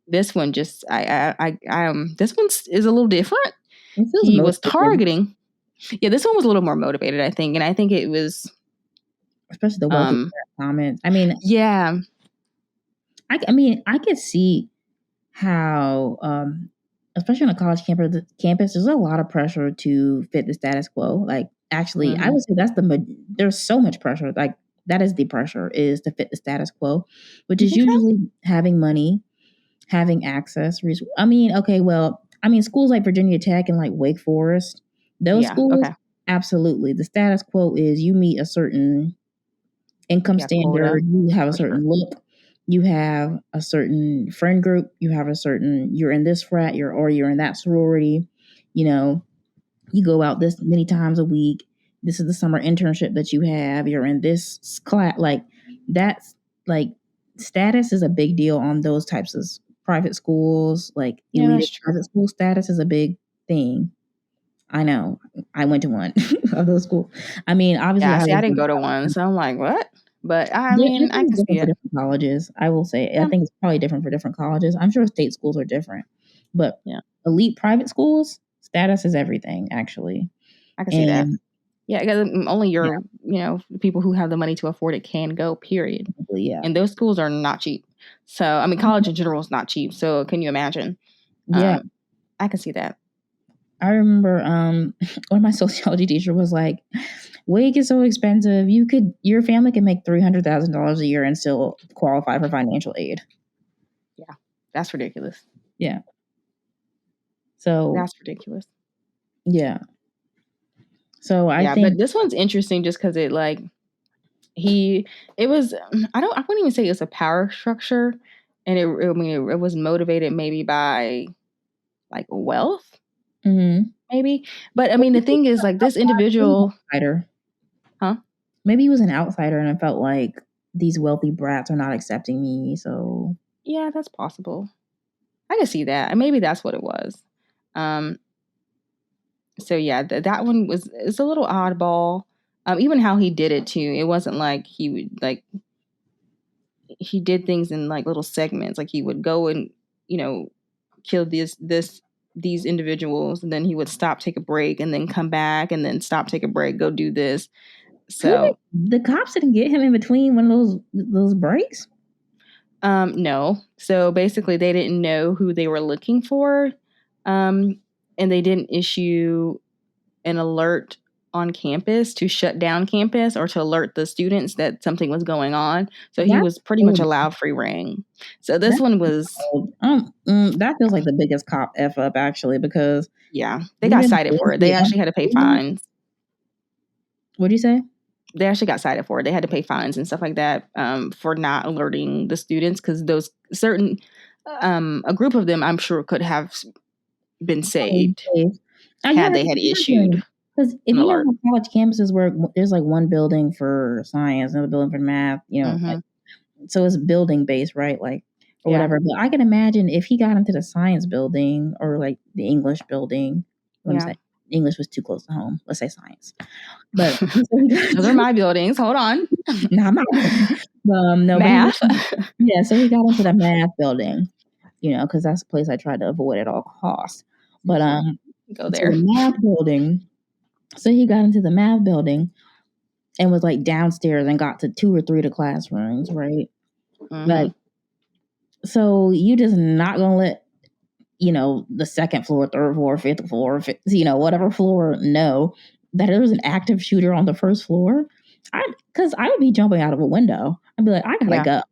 C: this one just this one is a little different. He was targeting. Yeah, this one was a little more motivated, I think, and I think it was
A: especially the wealthy comments. I mean,
C: yeah.
A: I mean, I could see how, especially on a college campus, there's a lot of pressure to fit the status quo. Like, actually, I would say there's so much pressure. Like, that is the pressure, is to fit the status quo, which is usually having money, having access. I mean, okay, well, I mean, schools like Virginia Tech and like Wake Forest, those schools, absolutely. The status quo is you meet a certain income standard, you have a certain look, you have a certain friend group, you have a certain, you're in this frat, you're in that sorority, you know, you go out this many times a week, this is the summer internship that you have, you're in this class. Like, that's like, status is a big deal on those types of private schools. Like, elite private school status is a big thing. I know. I went to one of those schools. I mean, obviously,
C: I didn't go to one, so I'm like, what? But I mean, I can see it.
A: For different colleges, I will say. I think it's probably different for different colleges. I'm sure state schools are different, but elite private schools, status is everything. Actually,
C: I can see that. Yeah, because only you know, people who have the money to afford it can go. Period.
A: Yeah,
C: and those schools are not cheap. So I mean, college in general is not cheap. So can you imagine?
A: Yeah,
C: I can see that.
A: I remember one of my sociology teacher was like, "Wake is so expensive. Your family can make $300,000 a year and still qualify for financial aid."
C: Yeah, that's ridiculous.
A: Yeah. So
C: that's ridiculous.
A: Yeah. So I think,
C: but this one's interesting just because it like it was I wouldn't even say it's a power structure, and it was motivated maybe by like wealth. Maybe. But I mean, the thing is, like, this individual
A: outsider.
C: Huh?
A: Maybe he was an outsider and it felt like these wealthy brats are not accepting me. So
C: yeah, that's possible. I can see that. And maybe that's what it was. So yeah, that one is a little oddball. Even how he did it too. It wasn't like he would like he did things in like little segments. Like he would go and, you know, kill these individuals, and then he would stop, take a break, and then come back, and then stop, take a break, go do this. So
A: the cops didn't get him in between one of those breaks?
C: No. So basically they didn't know who they were looking for. And they didn't issue an alert on campus to shut down campus or to alert the students that something was going on. So he was pretty much allowed free reign. So this one was
A: that feels like the biggest cop F up, actually, because
C: they got cited for it. They actually had to pay fines.
A: What'd you say?
C: They actually got cited for it. They had to pay fines and stuff like that for not alerting the students, because those certain a group of them, I'm sure, could have been saved had they had issued.
A: Because if you have college campuses where there's like one building for science, another building for math, you know, like, so it's building based, right? Like, or whatever. But I can imagine if he got into the science building or like the English building. Let me say English was too close to home. Let's say science. But
C: those are my buildings. Hold on.
A: Not my no,
C: math.
A: So he got into the math building, you know, because that's a place I tried to avoid at all costs. But
C: go there.
A: So the math building. So he got into the math building and was like downstairs and got to 2 or 3 of the classrooms, right? Like, so you just not gonna let, you know, the second floor, third floor, fifth floor, you know, whatever floor know that there was an active shooter on the first floor. Because I would be jumping out of a window. I'd be like, I gotta go.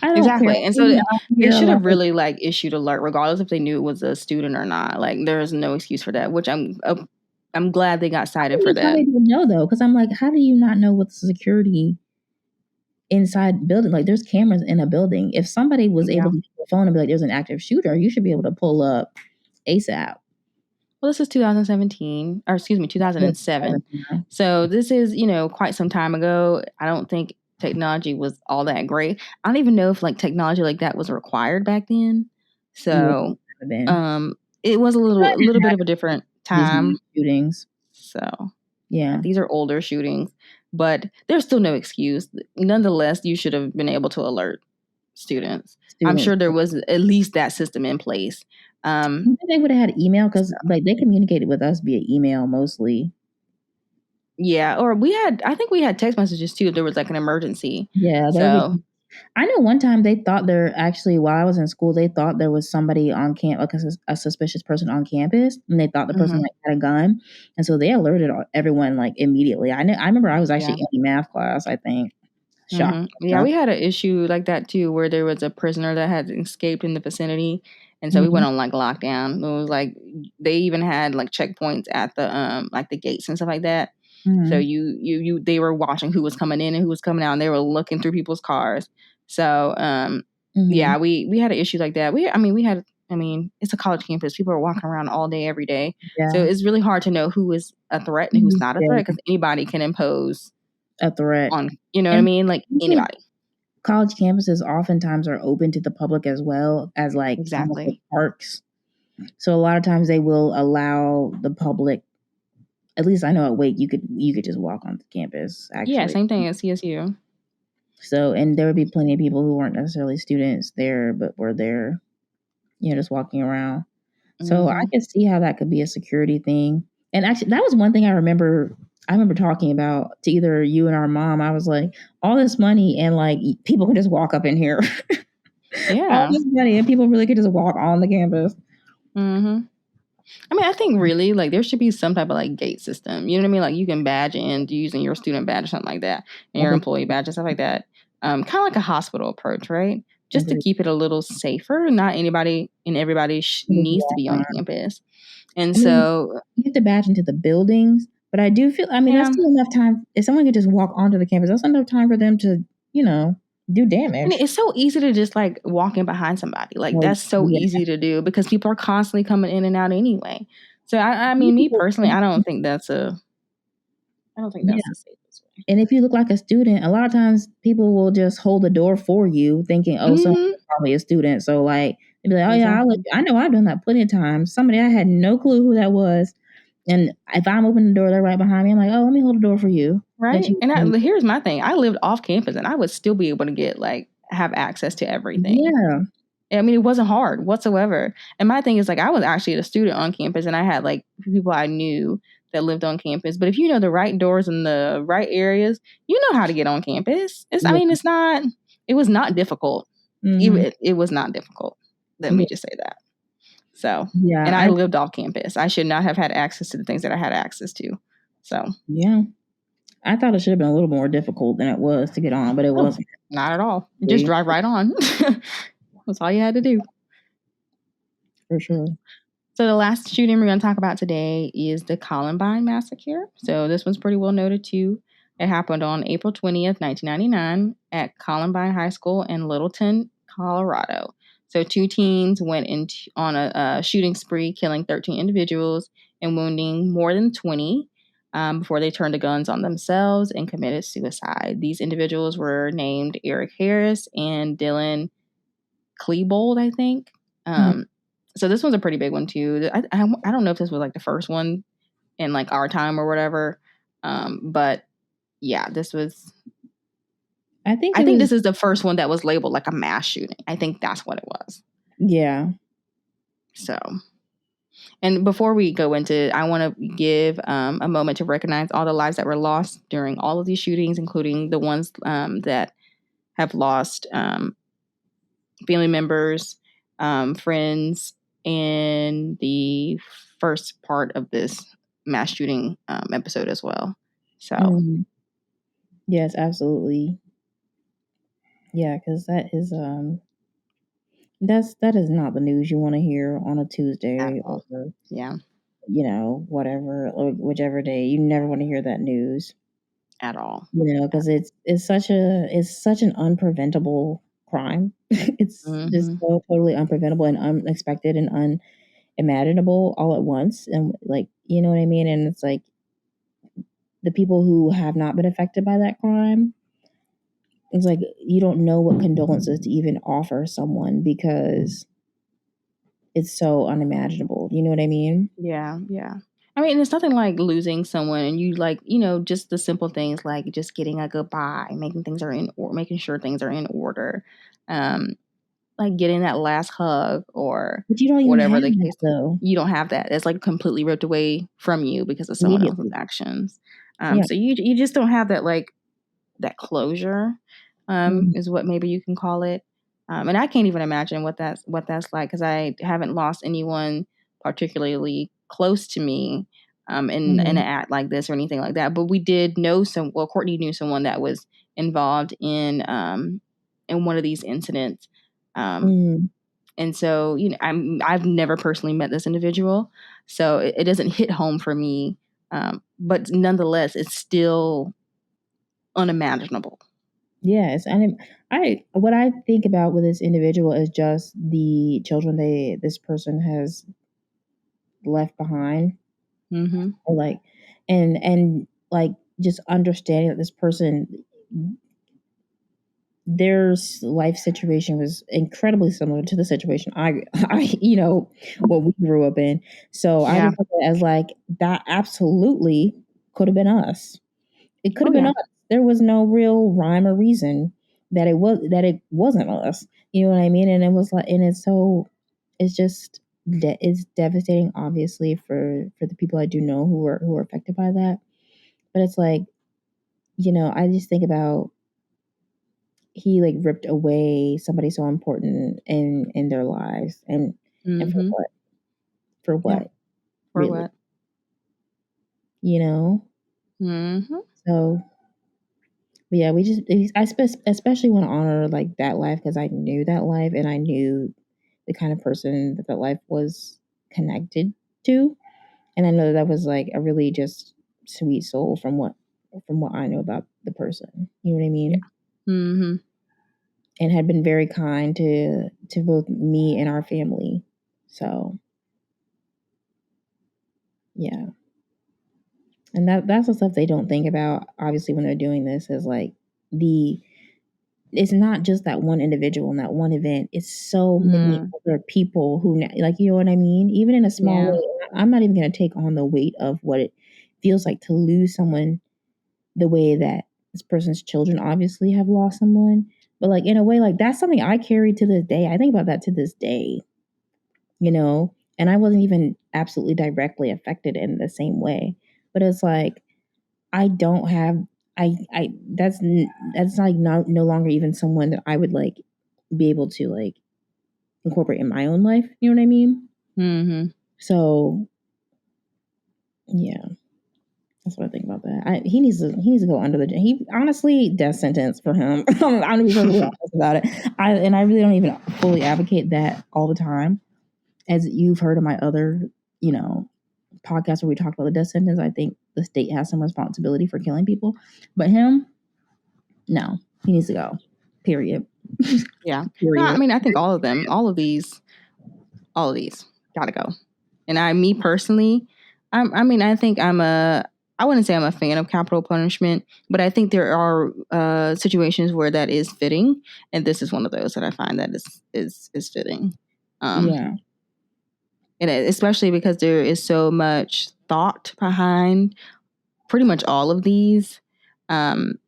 A: I don't care.
C: And so they should have really like issued alert, regardless if they knew it was a student or not. Like, there is no excuse for that, which I'm glad they got cited for that.
A: How they didn't know, though, because I'm like, how do you not know what's security inside building? Like, there's cameras in a building. If somebody was able to get the phone and be like, there's an active shooter, you should be able to pull up ASAP.
C: Well, this is 2017, or excuse me, 2007. So this is, quite some time ago. I don't think technology was all that great. I don't even know if like technology like that was required back then. So it was a little bit of a different time.
A: Shootings.
C: So yeah, these are older shootings, but there's still no excuse. Nonetheless, you should have been able to alert students. I'm sure there was at least that system in place.
A: They would have had email because like they communicated with us via email mostly.
C: Yeah, or I think we had text messages too if there was like an emergency.
A: Yeah, I know one time they thought while I was in school, they thought there was somebody on campus, like a suspicious person on campus, and they thought the person like had a gun, and so they alerted everyone like immediately. I remember I was actually in math class, I think.
C: Yeah, we had an issue like that too, where there was a prisoner that had escaped in the vicinity, and so we went on like lockdown. It was like they even had like checkpoints at the like the gates and stuff like that. So they were watching who was coming in and who was coming out, and they were looking through people's cars. So yeah, we had an issue like that. It's a college campus. People are walking around all day, every day. Yeah. So it's really hard to know who is a threat and who's not a threat, because anybody can impose
A: a threat
C: on, what I mean? Like anybody.
A: College campuses oftentimes are open to the public as well as like parks. So a lot of times they will allow the public. At least I know at Wake you could just walk onto campus. Actually,
C: yeah, same thing as CSU.
A: So, and there would be plenty of people who weren't necessarily students there, but were there, just walking around. So I could see how that could be a security thing. And actually, that was one thing I remember talking about to either you and our mom. I was like, all this money and like people could just walk up in here.
C: Yeah.
A: All this money and people really could just walk on the campus.
C: I think really like there should be some type of like gate system. You know what I mean? Like you can badge in using your student badge or something like that, and your employee badge and stuff like that. Kind of like a hospital approach, right? Just to keep it a little safer. Not anybody and everybody needs to be on campus. And so
A: you have to badge into the buildings, but I do feel, that's still enough time. If someone could just walk onto the campus, that's enough time for them to, do damage.
C: It's so easy to just like walk in behind somebody. Like that's so easy to do because people are constantly coming in and out anyway. So me personally, I don't think that's the safest way.
A: And if you look like a student, a lot of times people will just hold the door for you thinking, oh, someone's probably a student. So like, they'd be like, oh yeah, I know I've done that plenty of times. Somebody I had no clue who that was. And if I'm opening the door, they're right behind me. I'm like, oh, let me hold the door for you.
C: Right. And here's my thing. I lived off campus and I would still be able to have access to everything.
A: Yeah.
C: It wasn't hard whatsoever. And my thing is like, I was actually a student on campus and I had like people I knew that lived on campus. But if you know the right doors in the right areas, you know how to get on campus. It was not difficult. It was not difficult. Let me just say that. So, yeah. And I lived off campus. I should not have had access to the things that I had access to. So,
A: yeah. I thought it should have been a little more difficult than it was to get on, but it wasn't.
C: Not at all. Just drive right on. That's all you had to do.
A: For sure.
C: So the last shooting we're going to talk about today is the Columbine massacre. So this one's pretty well noted too. It happened on April 20th, 1999 at Columbine High School in Littleton, Colorado. So 2 teens went on a shooting spree, killing 13 individuals and wounding more than 20 before they turned the guns on themselves and committed suicide. These individuals were named Eric Harris and Dylan Klebold, I think. So this one's a pretty big one too. I don't know if this was like the first one in like our time or whatever. But yeah, this was. I think this is the first one that was labeled like a mass shooting. I think that's what it was.
A: Yeah.
C: So, and before we go into it, I want to give a moment to recognize all the lives that were lost during all of these shootings, including the ones that have lost family members, friends, in the first part of this mass shooting episode as well. So,
A: yes, absolutely. Yeah, because that is that is not the news you want to hear on a Tuesday or whatever or whichever day. You never want to hear that news
C: at all.
A: Because it's such an unpreventable crime. It's just so totally unpreventable and unexpected and imaginable all at once, and like, you know what I mean? And it's like the people who have not been affected by that crime, it's like you don't know what condolences to even offer someone because it's so unimaginable. You know what I mean?
C: Yeah. I mean, it's nothing like losing someone, and you like, just the simple things like just getting a goodbye, making making sure things are in order, like getting that last hug or
A: But you don't even
C: whatever
A: have
C: the
A: that
C: case.
A: though.
C: You don't have that. It's like completely ripped away from you because of someone else's
A: Immediately.
C: actions.
A: Yeah.
C: So you just don't have that, like, that closure,
A: Mm.
C: is what maybe you can call it. And I can't even imagine what that's like, because I haven't lost anyone particularly close to me, in an
A: Mm.
C: act like this or anything like that. But we did know Courtney knew someone that was involved in one of these incidents.
A: Mm.
C: And so, I've never personally met this individual, so it doesn't hit home for me. But nonetheless, it's still unimaginable.
A: Yes, and what I think about with this individual is just the children this person has left behind,
C: Mm-hmm.
A: or like, and like just understanding that this person, their life situation was incredibly similar to the situation I what we grew up in. So I
C: Yeah.
A: just look at it as like that absolutely could have been us. It could
C: Oh
A: have been
C: yeah.
A: us. There was no real rhyme or reason that it wasn't us. You know what I mean? And it was like, and it's just it's devastating, obviously, for the people I do know who are affected by that. But it's like, I just think about, he like ripped away somebody so important in their lives, and for
C: Mm-hmm.
A: what? For
C: Yeah.
A: what?
C: For
A: Really?
C: what?
A: You know?
C: Mm-hmm.
A: So but yeah, especially want to honor like that life, because I knew that life and I knew the kind of person that life was connected to, and I know that was like a really just sweet soul from what I know about the person. You know what I mean?
C: Yeah. Mm-hmm.
A: And had been very kind to both me and our family. So yeah, and that's the stuff they don't think about, obviously, when they're doing this, is like the it's not just that one individual in that one event. It's so many
C: Mm.
A: other people who, like, you know what I mean? Even in a small
C: Yeah.
A: way. I'm not even going to take on the weight of what it feels like to lose someone the way that this person's children obviously have lost someone. But like, in a way, like, that's something I carry to this day. I think about that to this day, and I wasn't even absolutely directly affected in the same way. But it's like, I don't have I that's like no longer even someone that I would like be able to like incorporate in my own life. You know what I mean?
C: Mm-hmm.
A: So yeah, that's what I think about that. He needs to go under the, he honestly, death sentence for him. I'm gonna be perfectly honest about it. I really don't even fully advocate that all the time, as you've heard in my other podcasts where we talked about the death sentence. I think the state has some responsibility for killing people, but him, no, he needs to go. Period.
C: Yeah. No, I
A: Period.
C: mean, I think all of these gotta go. And me personally, I think I wouldn't say I'm a fan of capital punishment, but I think there are situations where that is fitting, and this is one of those that I find that is fitting.
A: Yeah.
C: And especially because there is so much thought behind pretty much all of these. Um,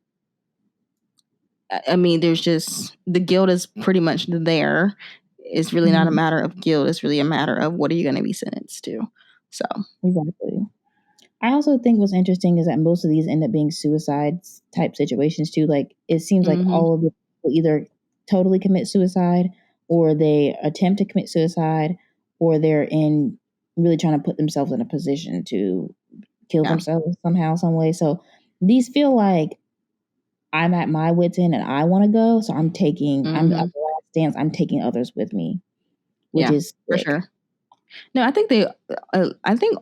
C: I mean, there's just, the guilt is pretty much there. It's really not a matter of guilt. It's really a matter of what are you going to be sentenced to. So
A: Exactly. I also think what's interesting is that most of these end up being suicide type situations too. Like, it seems like
C: mm-hmm.
A: all of the people either totally commit suicide, or they attempt to commit suicide, or they're in really trying to put themselves in a position to kill themselves somehow, some way. So these feel like I'm at my wit's end and I want to go. So I'm at the last stance. I'm taking others with me, which is
C: for
A: sick.
C: sure. No, I think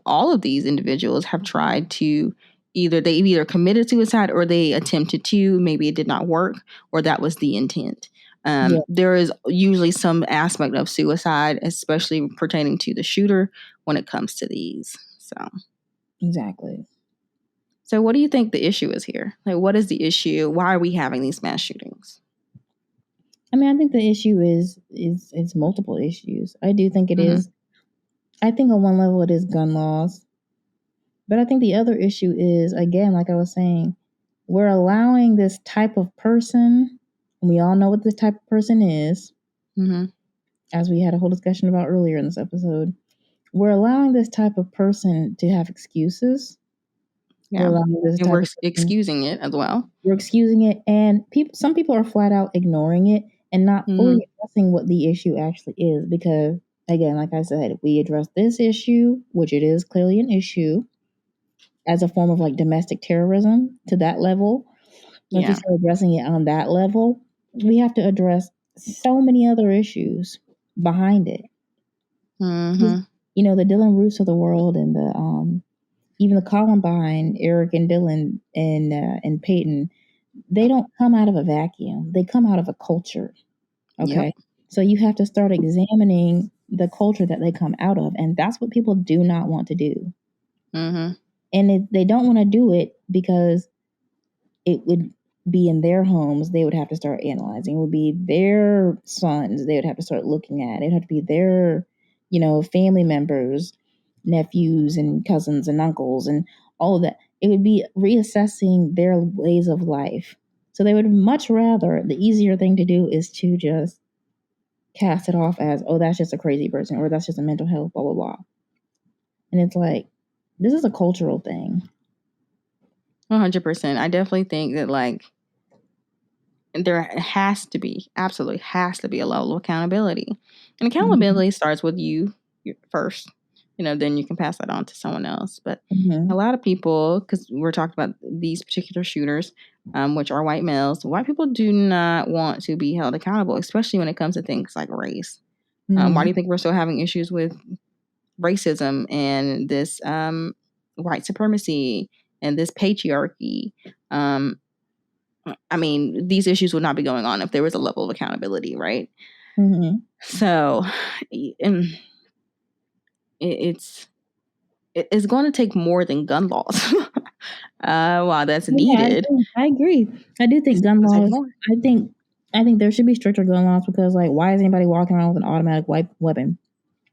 C: all of these individuals have tried to either committed suicide or they attempted to. Maybe it did not work, or that was the intent. There is usually some aspect of suicide, especially pertaining to the shooter when it comes to these. So
A: exactly.
C: So what do you think the issue is here? Like, what is the issue? Why are we having these mass shootings?
A: I mean, I think the issue is multiple issues. I do think it is. I think on one level it is gun laws. But I think the other issue is, again, like I was saying, we're allowing this type of person, and we all know what this type of person is, as we had a whole discussion about earlier in this episode. We're allowing this type of person to have excuses.
C: Yeah. We're excusing it as well.
A: We're excusing it, and some people are flat out ignoring it and not fully addressing what the issue actually is. Because, again, like I said, if we address this issue, which it is clearly an issue, as a form of like domestic terrorism to that level, if we start addressing it on that level, we have to address so many other issues behind it. You know, the Dylan Roots of the world, and the even the Columbine, Eric and Dylan and Peyton, they don't come out of a vacuum. They come out of a culture. Okay. So you have to start examining the culture that they come out of. And that's what people do not want to do. And they don't want to do it because it would be in their homes. They would have to start analyzing. It would be their sons. They would have to start looking at it. It'd have to be their, you know, family members, nephews and cousins and uncles and all of that. It would be reassessing their ways of life. So they would much rather, the easier thing to do is to just cast it off as, oh, that's just a crazy person, or that's just a mental health, blah, blah, blah. And it's like, this is a cultural thing.
C: 100%. I definitely think that, like, there absolutely has to be a level of accountability. And accountability starts with you first. You know, then you can pass that on to someone else. But a lot of people, because we're talking about these particular shooters, which are white males, white people do not want to be held accountable, especially when it comes to things like race. Why do you think we're still having issues with racism and this white supremacy and this patriarchy? I mean, these issues would not be going on if there was a level of accountability, right? So, it's going to take more than gun laws. While that's needed.
A: I agree. I do think gun laws. I think there should be stricter gun laws because, like, why is anybody walking around with an automatic weapon?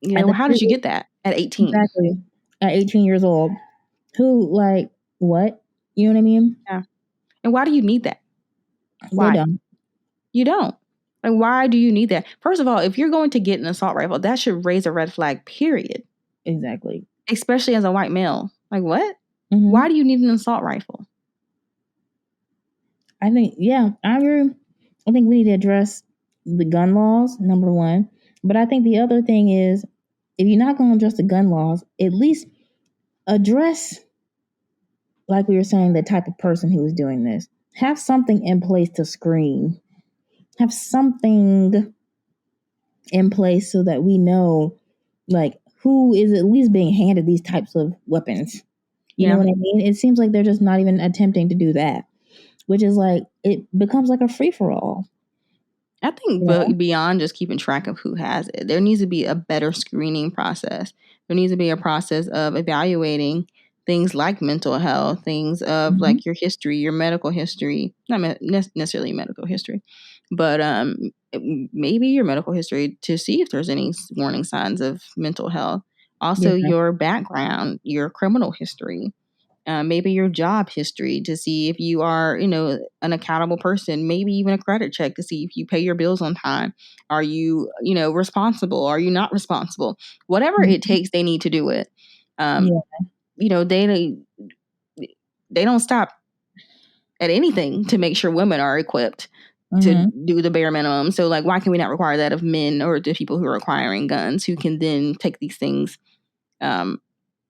C: Yeah, well, how did you get that at 18?
A: Exactly. At 18 years old. Who, like, what? You know what I mean?
C: Yeah. And why do you need that? Why? You don't. Like, why do you need that? First of all, if you're going to get an assault rifle, that should raise a red flag, period.
A: Exactly.
C: Especially as a white male. Like, what? Why do you need an assault rifle?
A: I think, I agree. I think we need to address the gun laws, number one. But I think the other thing is, if you're not going to address the gun laws, at least address, like we were saying, the type of person who is doing this. Have something in place to screen. Have something in place so that we know, like, who is at least being handed these types of weapons. You know what I mean? It seems like they're just not even attempting to do that, which is like, it becomes like a free-for-all.
C: I think beyond just keeping track of who has it, there needs to be a better screening process. There needs to be a process of evaluating things like mental health, things of like your history, your medical history, not necessarily medical history, but maybe your medical history to see if there's any warning signs of mental health. Also, your background, your criminal history. Maybe your job history to see if you are, you know, an accountable person, maybe even a credit check to see if you pay your bills on time. Are you, you know, responsible? Are you not responsible? Whatever it takes, they need to do it. You know, they don't stop at anything to make sure women are equipped to do the bare minimum. So, like, why can we not require that of men or the people who are acquiring guns, who can then take these things and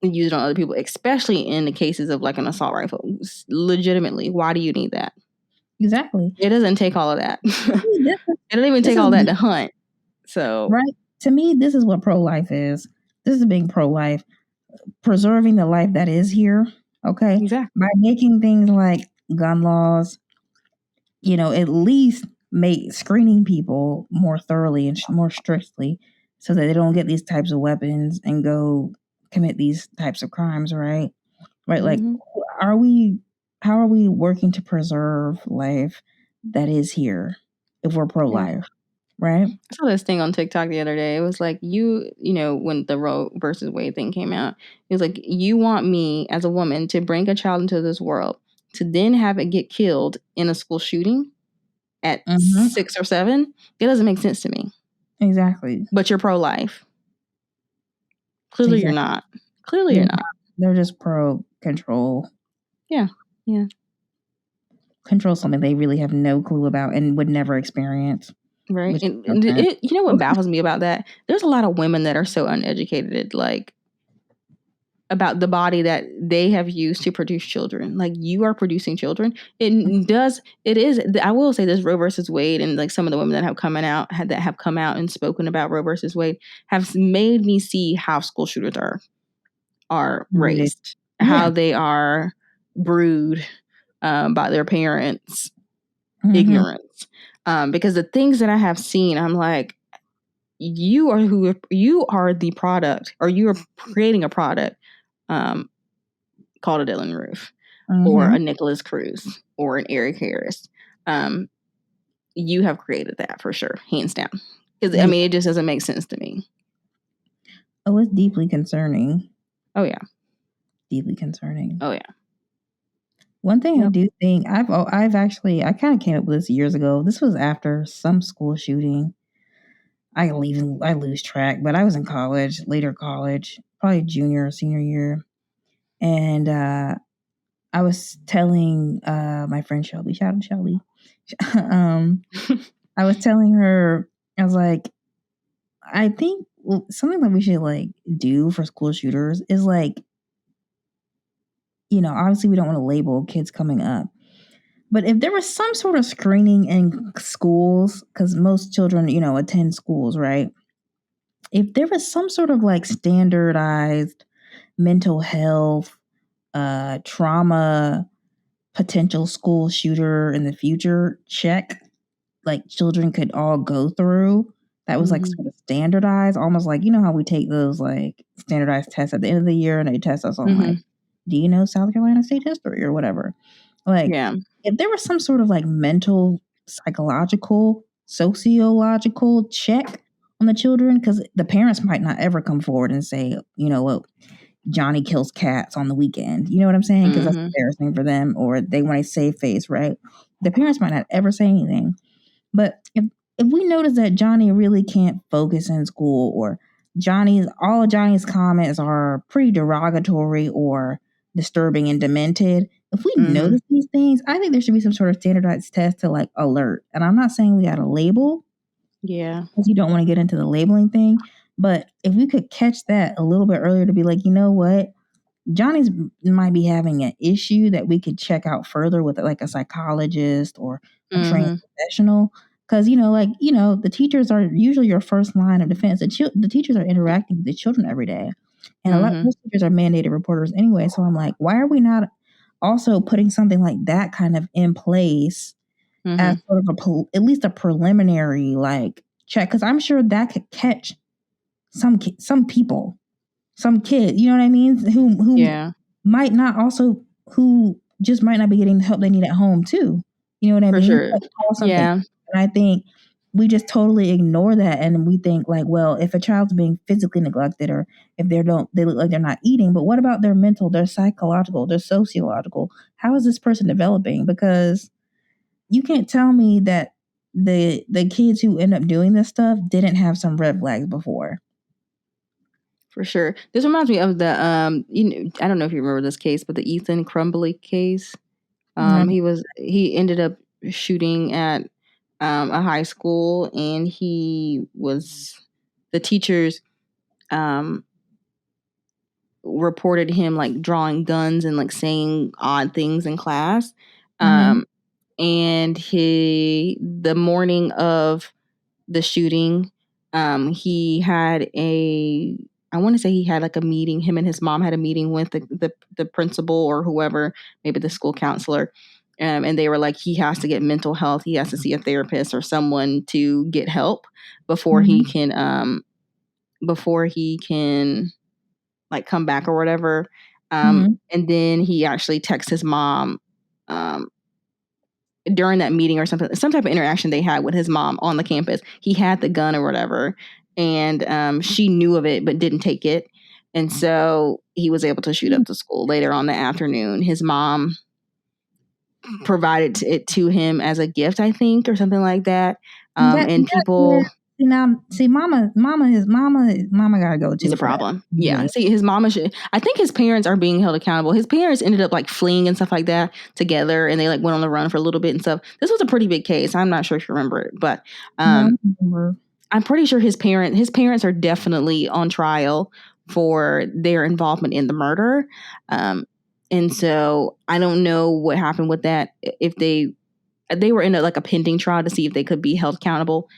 C: use it on other people, especially in the cases of like an assault rifle? Legitimately, why do you need that?
A: Exactly.
C: It doesn't take all of that. It don't even take all that to hunt. So,
A: right. To me, this is what pro-life is. This is being pro-life, preserving the life that is here. Okay.
C: Exactly.
A: By making things like gun laws, you know, at least screening people more thoroughly and more strictly so that they don't get these types of weapons and go commit these types of crimes, right? Right? Like, how are we working to preserve life that is here if we're pro-life, right?
C: I saw this thing on TikTok the other day. It was like, when the Roe versus Wade thing came out, it was like, you want me as a woman to bring a child into this world to then have it get killed in a school shooting at 6 or 7? It doesn't make sense to me.
A: Exactly.
C: But you're pro-life. Clearly you're not. Clearly you're not.
A: They're just pro-control.
C: Yeah. Yeah.
A: Control something they really have no clue about and would never experience.
C: Right. And you know what baffles me about that? There's a lot of women that are so uneducated, like, about the body that they have used to produce children. Like, you are producing children. I will say this, Roe versus Wade, and like some of the women that have come out and spoken about Roe versus Wade have made me see how school shooters are raised, how they are brewed by their parents' ignorance. Because the things that I have seen, I'm like, you are the product, or you are creating a product called a Dylan Roof, or a Nicholas Cruz, or an Eric Harris. You have created that for sure, hands down. Because it just doesn't make sense to me.
A: Oh, it's deeply concerning.
C: Oh yeah,
A: deeply concerning.
C: Oh yeah.
A: One thing I do think I kind of came up with this years ago. This was after some school shooting. I lose track, but I was in later college, probably junior or senior year. And I was telling my friend Shelby, shout out to Shelby. I was telling her, I was like, I think something that we should like do for school shooters is like, obviously we don't want to label kids coming up. But if there was some sort of screening in schools, because most children, attend schools, right? If there was some sort of like standardized mental health, trauma, potential school shooter in the future check, like children could all go through, that was like sort of standardized, almost like, how we take those like standardized tests at the end of the year and they test us on like, do you know South Carolina state history or whatever? Like, if there was some sort of like mental, psychological, sociological check on the children, because the parents might not ever come forward and say, well, Johnny kills cats on the weekend. You know what I'm saying? Because that's embarrassing for them, or they want a safe face, right? The parents might not ever say anything. But if we notice that Johnny really can't focus in school, or all of Johnny's comments are pretty derogatory or disturbing and demented, if we notice these things, I think there should be some sort of standardized test to like alert. And I'm not saying we got to label.
C: Yeah.
A: Because you don't want to get into the labeling thing. But if we could catch that a little bit earlier to be like, you know what? Johnny's might be having an issue that we could check out further with like a psychologist or a trained professional. Because, the teachers are usually your first line of defense. The teachers are interacting with the children every day. And a lot of those teachers are mandated reporters anyway. So I'm like, why are we not also putting something like that kind of in place as sort of at least a preliminary like check? Because I'm sure that could catch some people, some kid, you know what I mean? Who might not also, who just might not be getting the help they need at home too. You know what I mean?
C: Sure.
A: Like, and I think we just totally ignore that, and we think like, well, if a child's being physically neglected, or if they look like they're not eating, but what about their mental, their psychological, their sociological? How is this person developing? Because you can't tell me that the kids who end up doing this stuff didn't have some red flags before.
C: For sure. This reminds me of the I don't know if you remember this case, but the Ethan Crumbly case. He ended up shooting at a high school, and the teachers reported him like drawing guns and like saying odd things in class. And the morning of the shooting, he had I want to say he had like a meeting. Him and his mom had a meeting with the principal or whoever, maybe the school counselor. And they were like, he has to get mental health. He has to see a therapist or someone to get help before he can like come back or whatever. And then he actually texts his mom during that meeting or something, some type of interaction they had with his mom on the campus. He had the gun or whatever, and she knew of it but didn't take it. And so he was able to shoot up the school. Later on the afternoon, his mom provided it to him as a gift, I think, or something like that. And people...
A: Mama gotta go too.
C: It's a problem. Yeah. See, his mama I think his parents are being held accountable. His parents ended up like fleeing and stuff like that together, and they like went on the run for a little bit and stuff. This was a pretty big case. I'm not sure if you remember it, but I'm pretty sure his parents are definitely on trial for their involvement in the murder. And so I don't know what happened with that. If they were in a pending trial to see if they could be held accountable.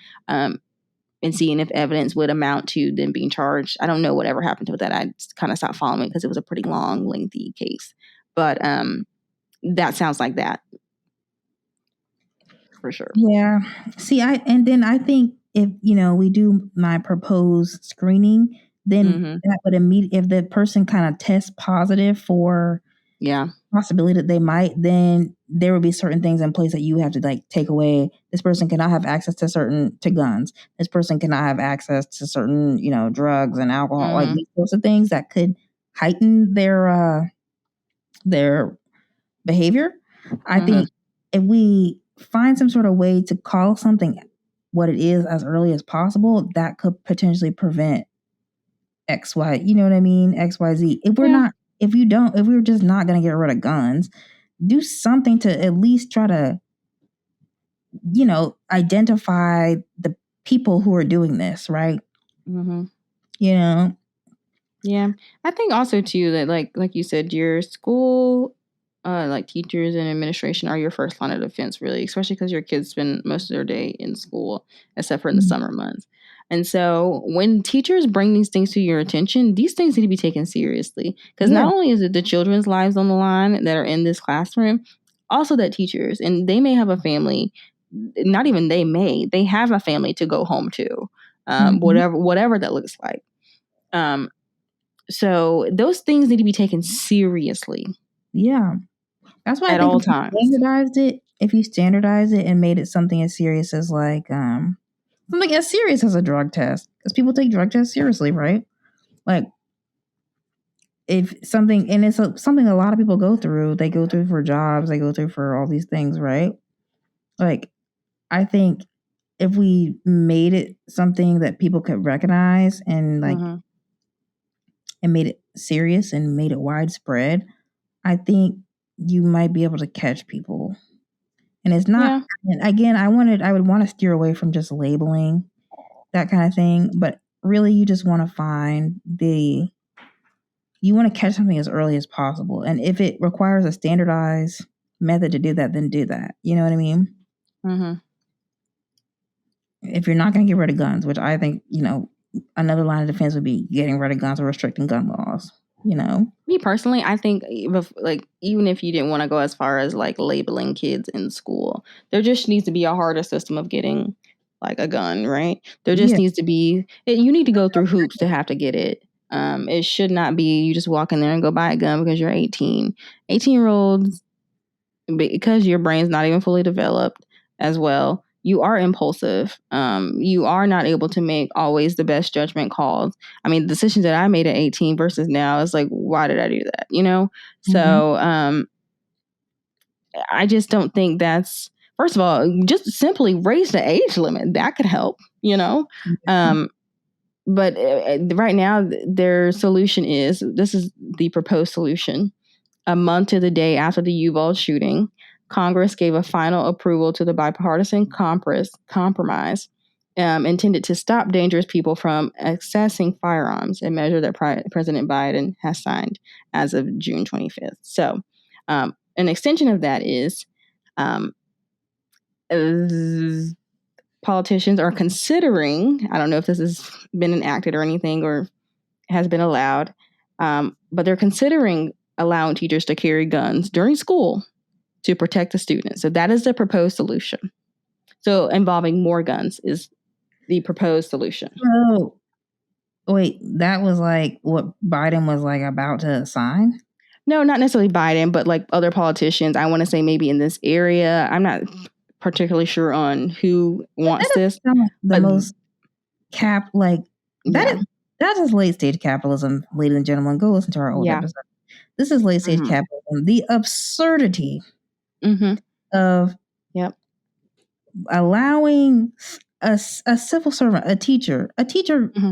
C: And seeing if evidence would amount to them being charged. I don't know whatever happened with that. I kind of stopped following it because it was a pretty long, lengthy case. But that sounds like that. For sure.
A: Yeah. See, I think if, we do my proposed screening, then that would if the person kind of tests positive for possibility that they might, then there would be certain things in place that you have to like take away. This person cannot have access to guns. This person cannot have access to certain, drugs and alcohol, like these sorts of things that could heighten their behavior. I think if we find some sort of way to call something what it is as early as possible, that could potentially prevent X, Y, you know what I mean? X, Y, Z. If we're just not going to get rid of guns, do something to at least try to, identify the people who are doing this, right?
C: Yeah. I think also too that like you said, your school, like teachers and administration are your first line of defense, really, especially because your kids spend most of their day in school, except for in the summer months. And so when teachers bring these things to your attention, these things need to be taken seriously. Because not only is it the children's lives on the line that are in this classroom, also that teachers, and they may have a family, not even they have a family to go home to, whatever that looks like. So those things need to be taken seriously.
A: Yeah. That's why I think
C: all times.
A: If you standardized it and made it something as serious as something as serious as a drug test, because people take drug tests seriously, right? Like if something, and it's something a lot of people go through. They go through for jobs. They go through for all these things, right? Like I think if we made it something that people could recognize and and made it serious and made it widespread, I think you might be able to catch people. And it's not, and again, I would want to steer away from just labeling that kind of thing, but really you just want to you want to catch something as early as possible. And if it requires a standardized method to do that, then do that. You know what I mean? If you're not going to get rid of guns, which I think, another line of defense would be getting rid of guns or restricting gun laws.
C: Me personally, I think even if you didn't want to go as far as like labeling kids in school, there just needs to be a harder system of getting like a gun, right? There just needs to be, you need to go through hoops to have to get it. It should not be you just walk in there and go buy a gun because you're 18. 18-year-olds, because your brain's not even fully developed as well, you are impulsive. You are not able to make always the best judgment calls. I mean, the decisions that I made at 18 versus now is like, why did I do that? So I just don't think that's, first of all, just simply raise the age limit. That could help, but right now their solution this is the proposed solution. A month to the day after the Uvalde shooting, Congress gave a final approval to the bipartisan compromise intended to stop dangerous people from accessing firearms, a measure that President Biden has signed as of June 25th. So an extension of that is politicians are considering, I don't know if this has been enacted or anything or has been allowed, but they're considering allowing teachers to carry guns during school to protect the students. So that is the proposed solution. So involving more guns is the proposed solution.
A: Oh, wait, that was like what Biden was like about to sign?
C: No, not necessarily Biden, but like other politicians. I want to say maybe in this area. I'm not particularly sure on who wants this.
A: The most that is late stage capitalism, ladies and gentlemen. Go listen to our old episode. This is late stage capitalism. The absurdity of allowing a civil servant, a teacher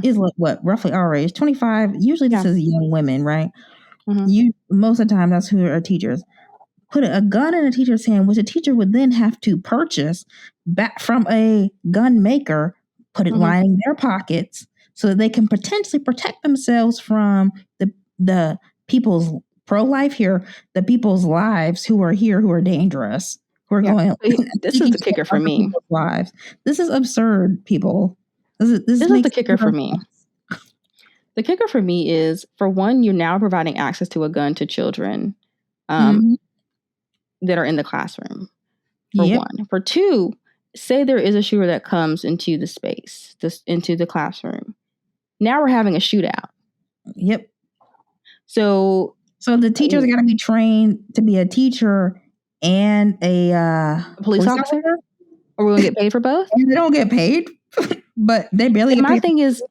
A: is like what, roughly our age, 25. Usually this is young women, right? Most of the time that's who are teachers. Put a gun in a teacher's hand, which a teacher would then have to purchase back from a gun maker, put it lining their pockets so that they can potentially protect themselves from the people's pro-life here, the people's lives who are here, who are dangerous, who are going.
C: This is the kicker for me.
A: Lives. This is absurd, people. This is
C: the kicker for me. The kicker for me is, for one, you're now providing access to a gun to children that are in the classroom. For one. For two, say there is a shooter that comes into the space, into the classroom. Now we're having a shootout.
A: Yep.
C: So
A: the teachers got to be trained to be a teacher and a
C: police officer? Or we're going to get paid for both?
A: And they don't get paid, but they barely get paid.
C: My thing is,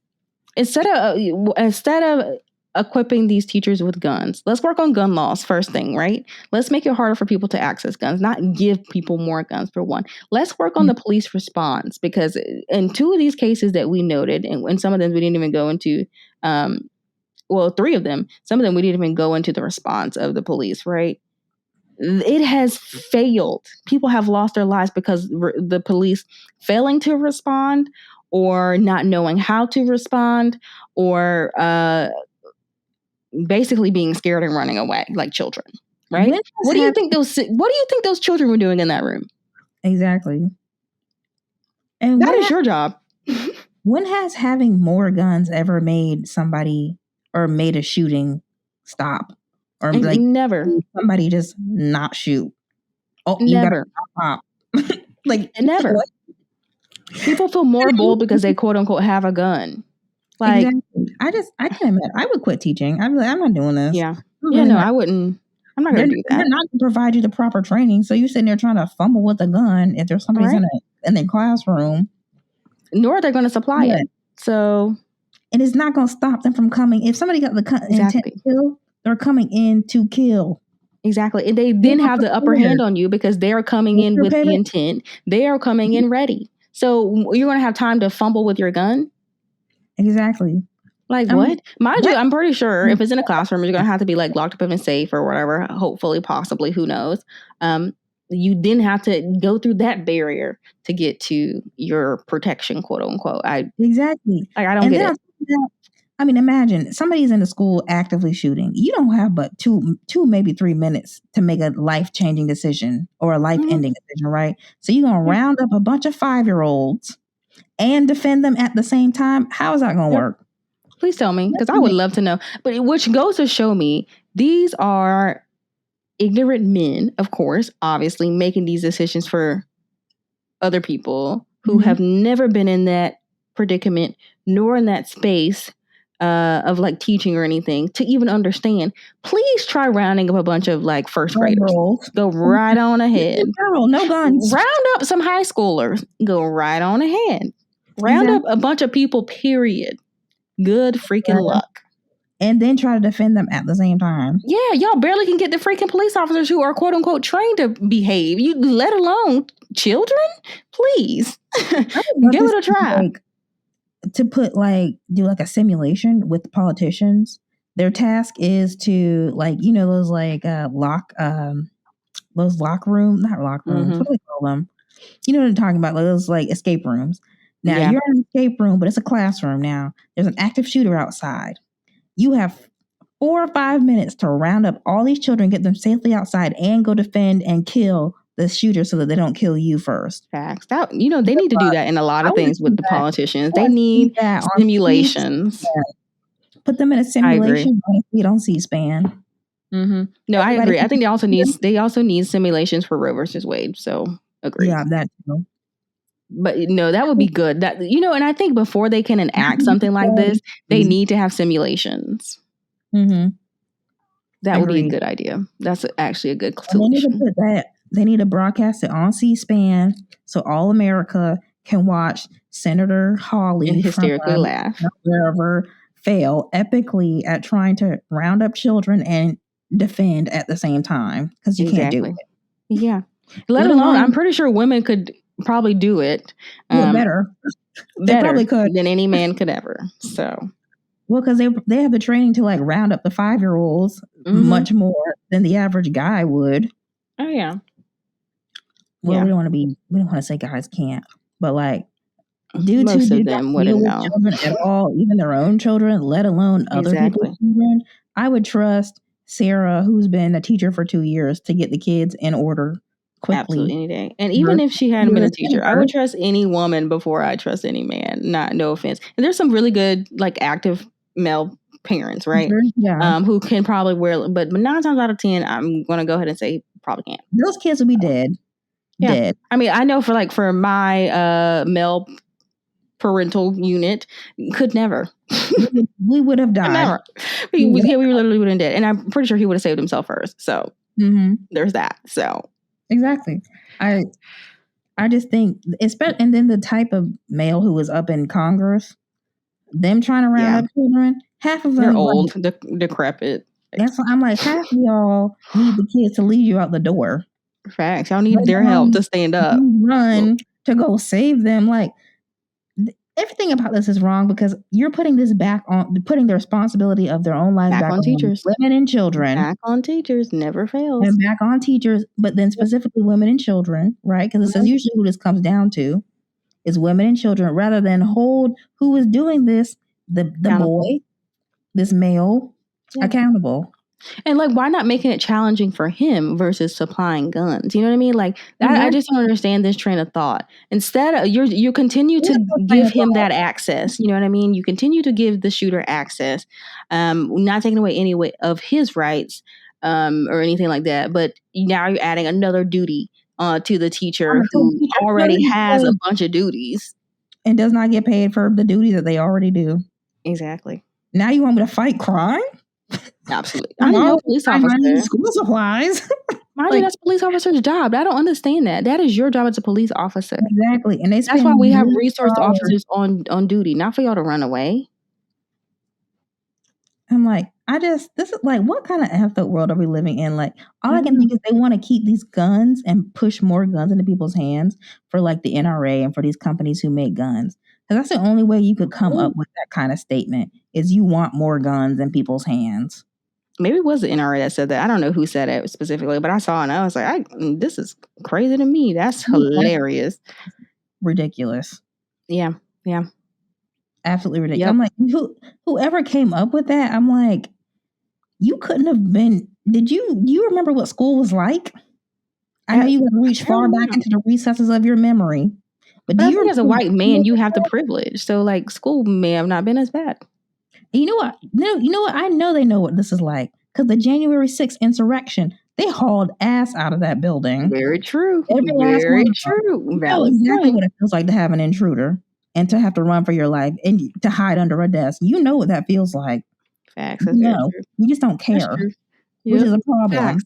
C: instead of equipping these teachers with guns, let's work on gun laws first thing, right? Let's make it harder for people to access guns, not give people more guns, for one. Let's work on the police response, because in two of these cases that we noted, and some of them we didn't even go into, three of them, some of them we didn't even go into the response of the police, right? It has failed. People have lost their lives because the police failing to respond, or not knowing how to respond, or basically being scared and running away like children, right? What do you think those children were doing in that room?
A: Exactly. And
C: that is your job.
A: When has having more guns ever made somebody or made a shooting stop? Or like
C: never.
A: Somebody just not shoot. Oh,
C: never.
A: You gotta stop. Like
C: never. What? People feel more bold because they quote unquote have a gun. Like,
A: exactly. I can admit, I would quit teaching. I'm like, I'm not doing this.
C: Yeah. I wouldn't. I'm not going to do that.
A: They're not going to provide you the proper training. So you're sitting there trying to fumble with a gun if there's somebody's in their classroom.
C: Nor are they going to supply it. So.
A: And it's not going to stop them from coming. If somebody got the intent to kill, they're coming in to kill.
C: Exactly. And they then have the upper hand on you because they're coming in with the intent. They are coming in ready. So you're going to have time to fumble with your gun?
A: Exactly.
C: Like what? Mind you, I'm pretty sure if it's in a classroom, you're going to have to be like locked up in a safe or whatever. Hopefully, possibly, who knows? You then have to go through that barrier to get to your protection, quote unquote.
A: Exactly.
C: Like, I don't get it.
A: I mean, imagine somebody's in the school actively shooting. You don't have but two, maybe 3 minutes to make a life-changing decision or a life-ending decision, right? So you're going to round up a bunch of 5-year-olds and defend them at the same time. How is that going to work?
C: Please tell me, because I would love to know. But which goes to show me these are ignorant men, of course, obviously making these decisions for other people who have never been in that predicament, nor in that space of like teaching or anything to even understand. Please try rounding up a bunch of like first graders. Go right on ahead.
A: No guns.
C: Round up some high schoolers. Go right on ahead. Round up a bunch of people, period. Good freaking luck.
A: And then try to defend them at the same time.
C: Yeah, y'all barely can get the freaking police officers who are quote unquote trained to behave. You let alone children? Please. Give it a try.
A: To do like a simulation with politicians. Their task is to those lock rooms, not lock rooms. What do they call them? You know what I'm talking about? Like those like escape rooms. Now you're in an escape room, but it's a classroom now. There's an active shooter outside. You have 4 or 5 minutes to round up all these children, get them safely outside, and go defend and kill the shooter so that they don't kill you first.
C: Facts. They need to do that in a lot of things with the politicians. They need simulations.
A: Put them in a simulation on C-SPAN.
C: No, I agree. I think they also need simulations for Roe versus Wade. So agree.
A: Yeah, that too.
C: But no, that would be good. That and I think before they can enact something like this, they need to have simulations. That would be a good idea. That's actually a good solution.
A: They need to broadcast it on C-SPAN so all America can watch Senator Hawley
C: and hysterically laugh
A: wherever fail epically at trying to round up children and defend at the same time, because you can't do it.
C: Yeah. Let alone, I'm pretty sure women could probably do it.
A: Better. They probably could
C: than any man could ever. So,
A: well, because they have the training to like round up the 5-year-olds much more than the average guy would.
C: Oh yeah.
A: Well, we don't want to say guys can't, but like
C: dudes most of them wouldn't know
A: children at all, even their own children, let alone other people's children. I would trust Sarah, who's been a teacher for 2 years, to get the kids in order quickly.
C: Absolutely, any day. And even if she hadn't been a teacher, I would trust any woman before I trust any man. No offense. And there's some really good, like, active male parents, right?
A: Yeah.
C: Who can probably wear, but 9 times out of 10, I'm going to go ahead and say probably can't.
A: Those kids will be dead.
C: Yeah.
A: Dead.
C: I mean, I know for my male parental unit, could never.
A: We would have died.
C: Never. We literally would have dead. And I'm pretty sure he would have saved himself first. So there's that. So
A: exactly. I just think, and then the type of male who was up in Congress, them trying to round up children, half of them
C: they're old, decrepit.
A: That's what I'm like. Half of y'all need the kids to lead you out the door.
C: Facts. Y'all need their help to stand up.
A: Run to go save them. Like, everything about this is wrong, because you're putting the responsibility of their own life back on teachers, women and children.
C: Back on teachers, never fails.
A: And back on teachers, but then specifically women and children, right? Because this is usually who this comes down to, is women and children, rather than hold who is doing this, the boy, this male, accountable.
C: And like, why not making it challenging for him versus supplying guns? You know what I mean? Like, I just don't understand this train of thought. Instead, you continue to give him that access. You know what I mean? You continue to give the shooter access, not taking away any of his rights or anything like that. But now you're adding another duty to the teacher who already has a bunch of duties
A: and does not get paid for the duty that they already do.
C: Exactly.
A: Now you want me to fight crime?
C: Absolutely. I'm no police officer.
A: School supplies.
C: Mind you, that's a police officer's job. I don't understand that. That is your job as a police officer.
A: Exactly. And
C: that's why we have resource officers on duty, not for y'all to run away.
A: I'm like, this is like, what kind of effed up world are we living in? Like, all I can think is they want to keep these guns and push more guns into people's hands for like the NRA and for these companies who make guns. Because that's the only way you could come up with that kind of statement, is you want more guns in people's hands.
C: Maybe it was the NRA that said that. I don't know who said it specifically, but I saw it and I was like, this is crazy to me. That's hilarious.
A: Ridiculous.
C: Yeah. Yeah.
A: Absolutely ridiculous. Yep. I'm like, whoever came up with that, I'm like, you couldn't have been, do you remember what school was like? I know you have reached far back into the recesses of your memory. But
C: I think as a white man, you have the privilege. So like, school may have not been as bad.
A: You know what? No, you know what? I know they know what this is like, because the January 6th insurrection, they hauled ass out of that building.
C: Very true.
A: Very true. Valid exactly what it feels like to have an intruder and to have to run for your life and to hide under a desk. You know what that feels like.
C: Facts.
A: No, you just don't care, which is a problem.
C: Facts.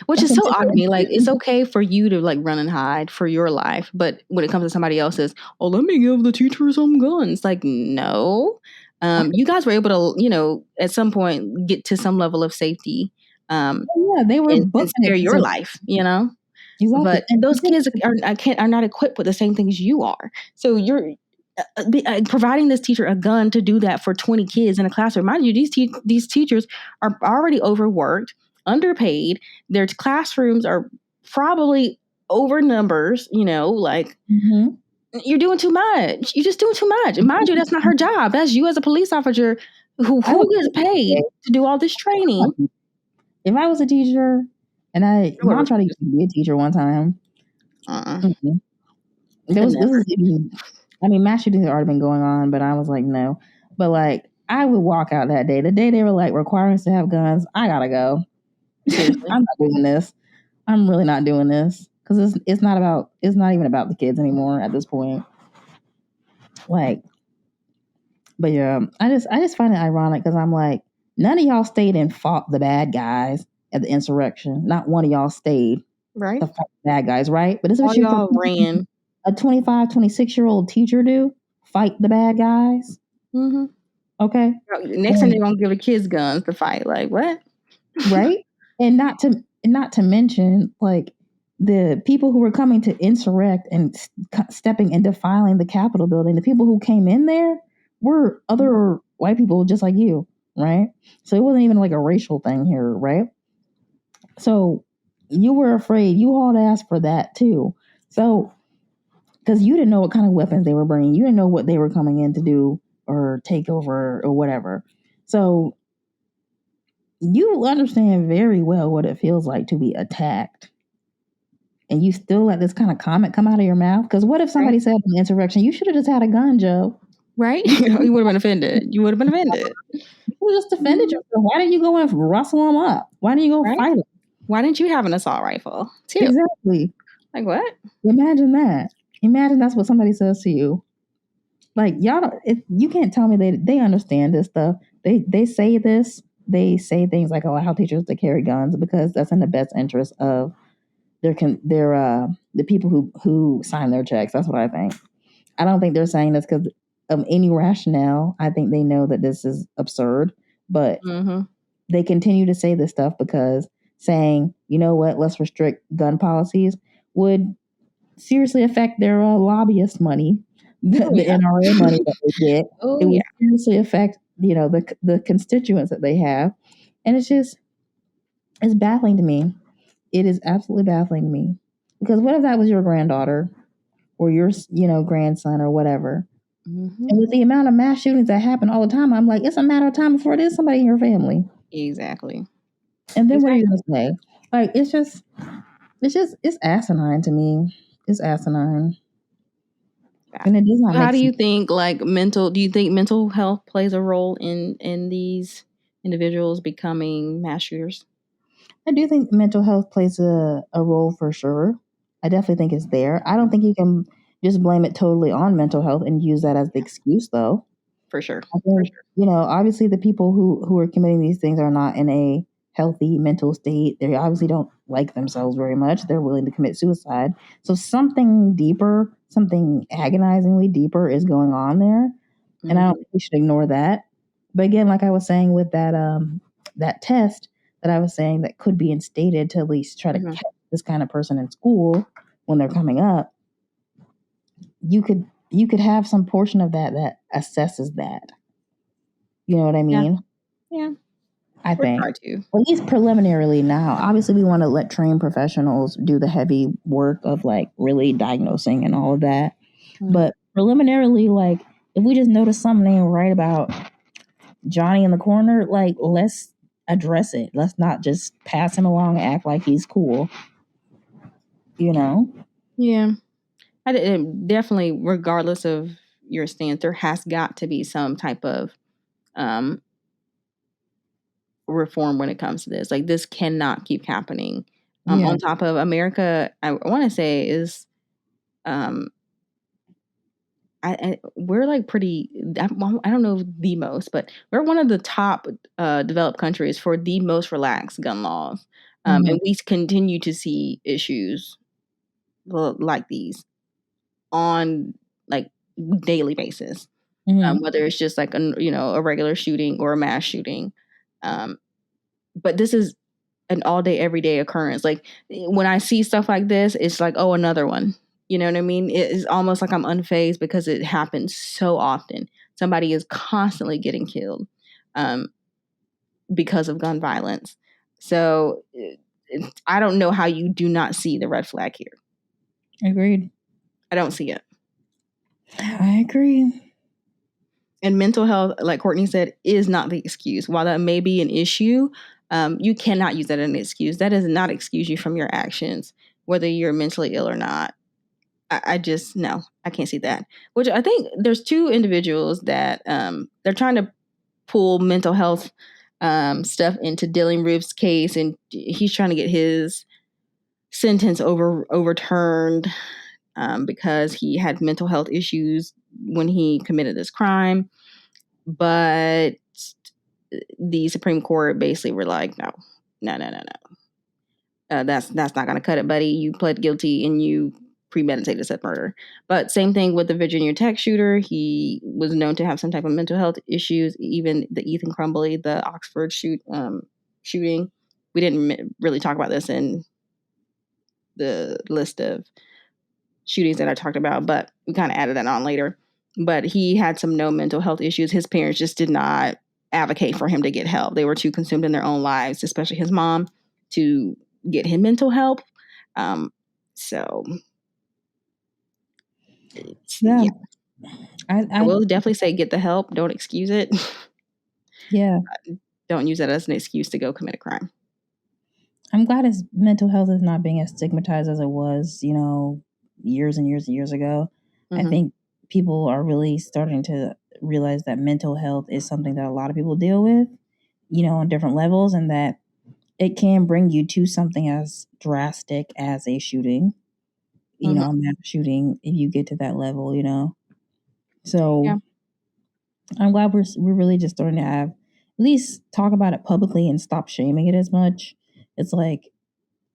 C: Which is so odd to me. Like, it's okay for you to like run and hide for your life, but when it comes to somebody else's, let me give the teacher some guns. Like, no. You guys were able to, at some point get to some level of safety.
A: They were
C: and spare your life, Exactly. But those kids are not equipped with the same things you are. So you're providing this teacher a gun to do that for 20 kids in a classroom. Mind you, these teachers are already overworked, underpaid. Their classrooms are probably over numbers, You're doing too much. You're just doing too much. And mind you, that's not her job. That's you as a police officer who gets paid to do all this training.
A: If I was a teacher, and Mom tried to be a teacher one time. Mass shootings had already been going on, but I was like, no. But like, I would walk out that day. The day they were like requiring us to have guns, I gotta go.
C: Seriously.
A: I'm not doing this. I'm really not doing this because it's not even about the kids anymore at this point. Like, but yeah, I just find it ironic because I'm like, none of y'all stayed and fought the bad guys at the insurrection. Not one of y'all stayed
C: right
A: to fight the bad guys, right? But this is
C: all
A: what you
C: y'all ran.
A: A 25, 26-year-old teacher do? Fight the bad guys?
C: Mm-hmm.
A: Okay.
C: Next time they're gonna give the kids guns to fight. Like what?
A: Right? And not to mention like the people who were coming to insurrect and stepping and defiling the Capitol building, the people who came in there were other white people just like you, right? So it wasn't even like a racial thing here, right? So you were afraid. You hauled ass for that too. So because you didn't know what kind of weapons they were bringing, you didn't know what they were coming in to do or take over or whatever. So you understand very well what it feels like to be attacked. And you still let this kind of comment come out of your mouth? Because what if somebody said in the insurrection, you should have just had a gun, Joe?
C: Right? You would have been offended. You would have been offended.
A: You just defended yourself. Why didn't you go and rustle them up? Why didn't you go fight them?
C: Why didn't you have an assault rifle too?
A: Exactly.
C: Like what?
A: Imagine that. Imagine that's what somebody says to you. Like y'all don't, you can't tell me they understand this stuff. They say this. They say things like, "Oh, I help teachers to carry guns because that's in the best interest of the people who sign their checks." That's what I think. I don't think they're saying this because of any rationale. I think they know that this is absurd, but they continue to say this stuff because saying, you know what, let's restrict gun policies would seriously affect their lobbyist money, the NRA money that they get. It would seriously affect the constituents that they have, and it's baffling to me. It is absolutely baffling to me because what if that was your granddaughter or your grandson or whatever? And with the amount of mass shootings that happen all the time, I'm like, it's a matter of time before it is somebody in your family.
C: Exactly.
A: And then what are you gonna say? Like it's asinine to me. It's asinine. And it does not
C: How do you think do you think mental health plays a role in these individuals becoming mass shooters?
A: I do think mental health plays a role for sure. I definitely think it's there. I don't think you can just blame it totally on mental health and use that as the excuse though.
C: For sure.
A: I think, obviously the people who are committing these things are not in a healthy mental state. They obviously don't like themselves very much. They're willing to commit suicide. So something deeper, something agonizingly deeper is going on there. And I don't think we should ignore that. But again, like I was saying with that test that I was saying that could be instated to at least try to catch this kind of person in school when they're coming up, you could have some portion of that assesses that. You know what I mean?
C: Yeah.
A: I think. At least preliminarily now. Obviously, we want to let trained professionals do the heavy work of like really diagnosing and all of that. But preliminarily, like if we just notice something ain't right about Johnny in the corner, like let's address it. Let's not just pass him along and act like he's cool.
C: Yeah. I definitely, regardless of your stance, there has got to be some type of reform when it comes to this. Like this cannot keep happening. On top of America, I want to say is, we're like pretty. I don't know the most, but we're one of the top developed countries for the most relaxed gun laws, and we continue to see issues like these on like daily basis. Whether it's just like a regular shooting or a mass shooting, but this is an all day, everyday occurrence. Like when I see stuff like this, it's like, oh, another one. You know what I mean? It's almost like I'm unfazed because it happens so often. Somebody is constantly getting killed because of gun violence. So I don't know how you do not see the red flag here.
A: Agreed.
C: I don't see it.
A: I agree.
C: And mental health, like Courtney said, is not the excuse. While that may be an issue, you cannot use that as an excuse. That does not excuse you from your actions, whether you're mentally ill or not. I just, no, I can't see that. Which I think there's two individuals that they're trying to pull mental health stuff into Dylan Roof's case, and he's trying to get his sentence overturned because he had mental health issues when he committed this crime. But the Supreme Court basically were like, no. That's not going to cut it, buddy. You pled guilty and you premeditated said murder. But same thing with the Virginia Tech shooter. He was known to have some type of mental health issues. Even the Ethan Crumbley, the Oxford shooting. We didn't really talk about this in the list of shootings that I talked about, but we kind of added that on later. But he had some known mental health issues. His parents just did not advocate for him to get help. They were too consumed in their own lives, especially his mom, to get him mental help. So
A: yeah.
C: I will definitely say get the help. Don't excuse it.
A: Yeah.
C: Don't use that as an excuse to go commit a crime.
A: I'm glad his mental health is not being as stigmatized as it was, years and years and years ago. I think people are really starting to realize that mental health is something that a lot of people deal with, on different levels, and that it can bring you to something as drastic as a shooting, a mass shooting, if you get to that level, So yeah. I'm glad we're really just starting to have at least talk about it publicly and stop shaming it as much. It's like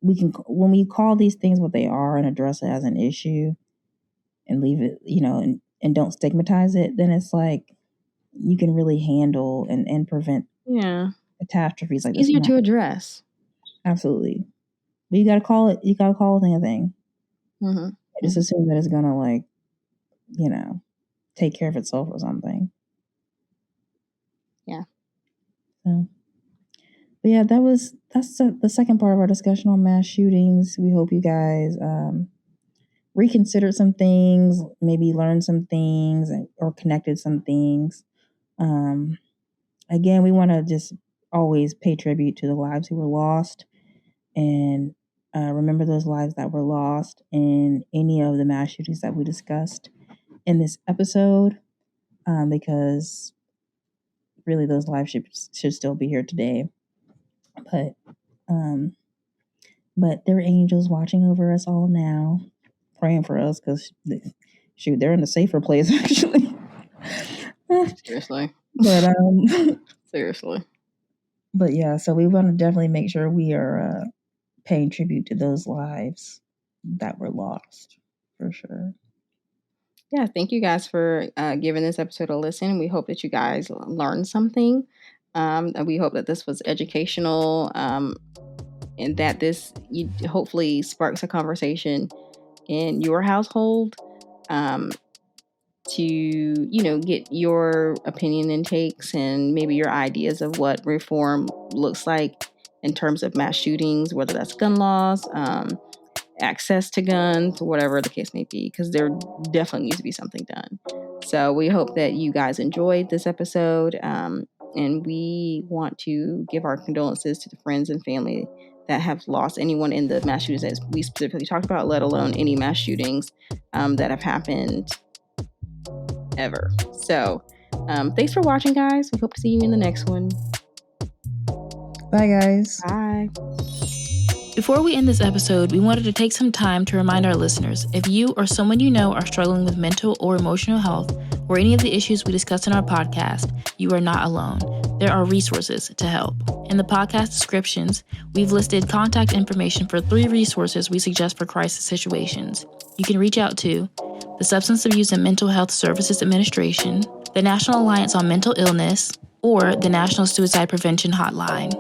A: we can, when we call these things what they are and address it as an issue and leave it, and don't stigmatize it, then it's like you can really handle and prevent catastrophes like this.
C: Easier to address.
A: Absolutely. But you gotta call it a thing a thing. Just assume that it's gonna take care of itself or something.
C: Yeah.
A: So, but yeah, that's the second part of our discussion on mass shootings. We hope you guys reconsidered some things, maybe learned some things, or connected some things. Again, we want to just always pay tribute to the lives who were lost, and remember those lives that were lost in any of the mass shootings that we discussed in this episode, because really those lives should still be here today. But there are angels watching over us all now, praying for us, because they're in a safer place actually.
C: Seriously.
A: But
C: seriously.
A: But yeah, so we want to definitely make sure we are paying tribute to those lives that were lost, for sure.
C: Yeah, thank you guys for giving this episode a listen. We hope that you guys learned something. And we hope that this was educational, and that this hopefully sparks a conversation in your household, to get your opinion and takes and maybe your ideas of what reform looks like in terms of mass shootings, whether that's gun laws, access to guns, whatever the case may be, because there definitely needs to be something done. So we hope that you guys enjoyed this episode, and we want to give our condolences to the friends and family that have lost anyone in the mass shootings that we specifically talked about, let alone any mass shootings that have happened ever. So thanks for watching, guys. We hope to see you in the next one.
A: Bye, guys.
C: Bye.
B: Before we end this episode, we wanted to take some time to remind our listeners, if you or someone you know are struggling with mental or emotional health, or any of the issues we discussed in our podcast, you are not alone. There are resources to help. In the podcast descriptions, we've listed contact information for 3 resources we suggest for crisis situations. You can reach out to the Substance Abuse and Mental Health Services Administration, the National Alliance on Mental Illness, or the National Suicide Prevention Hotline.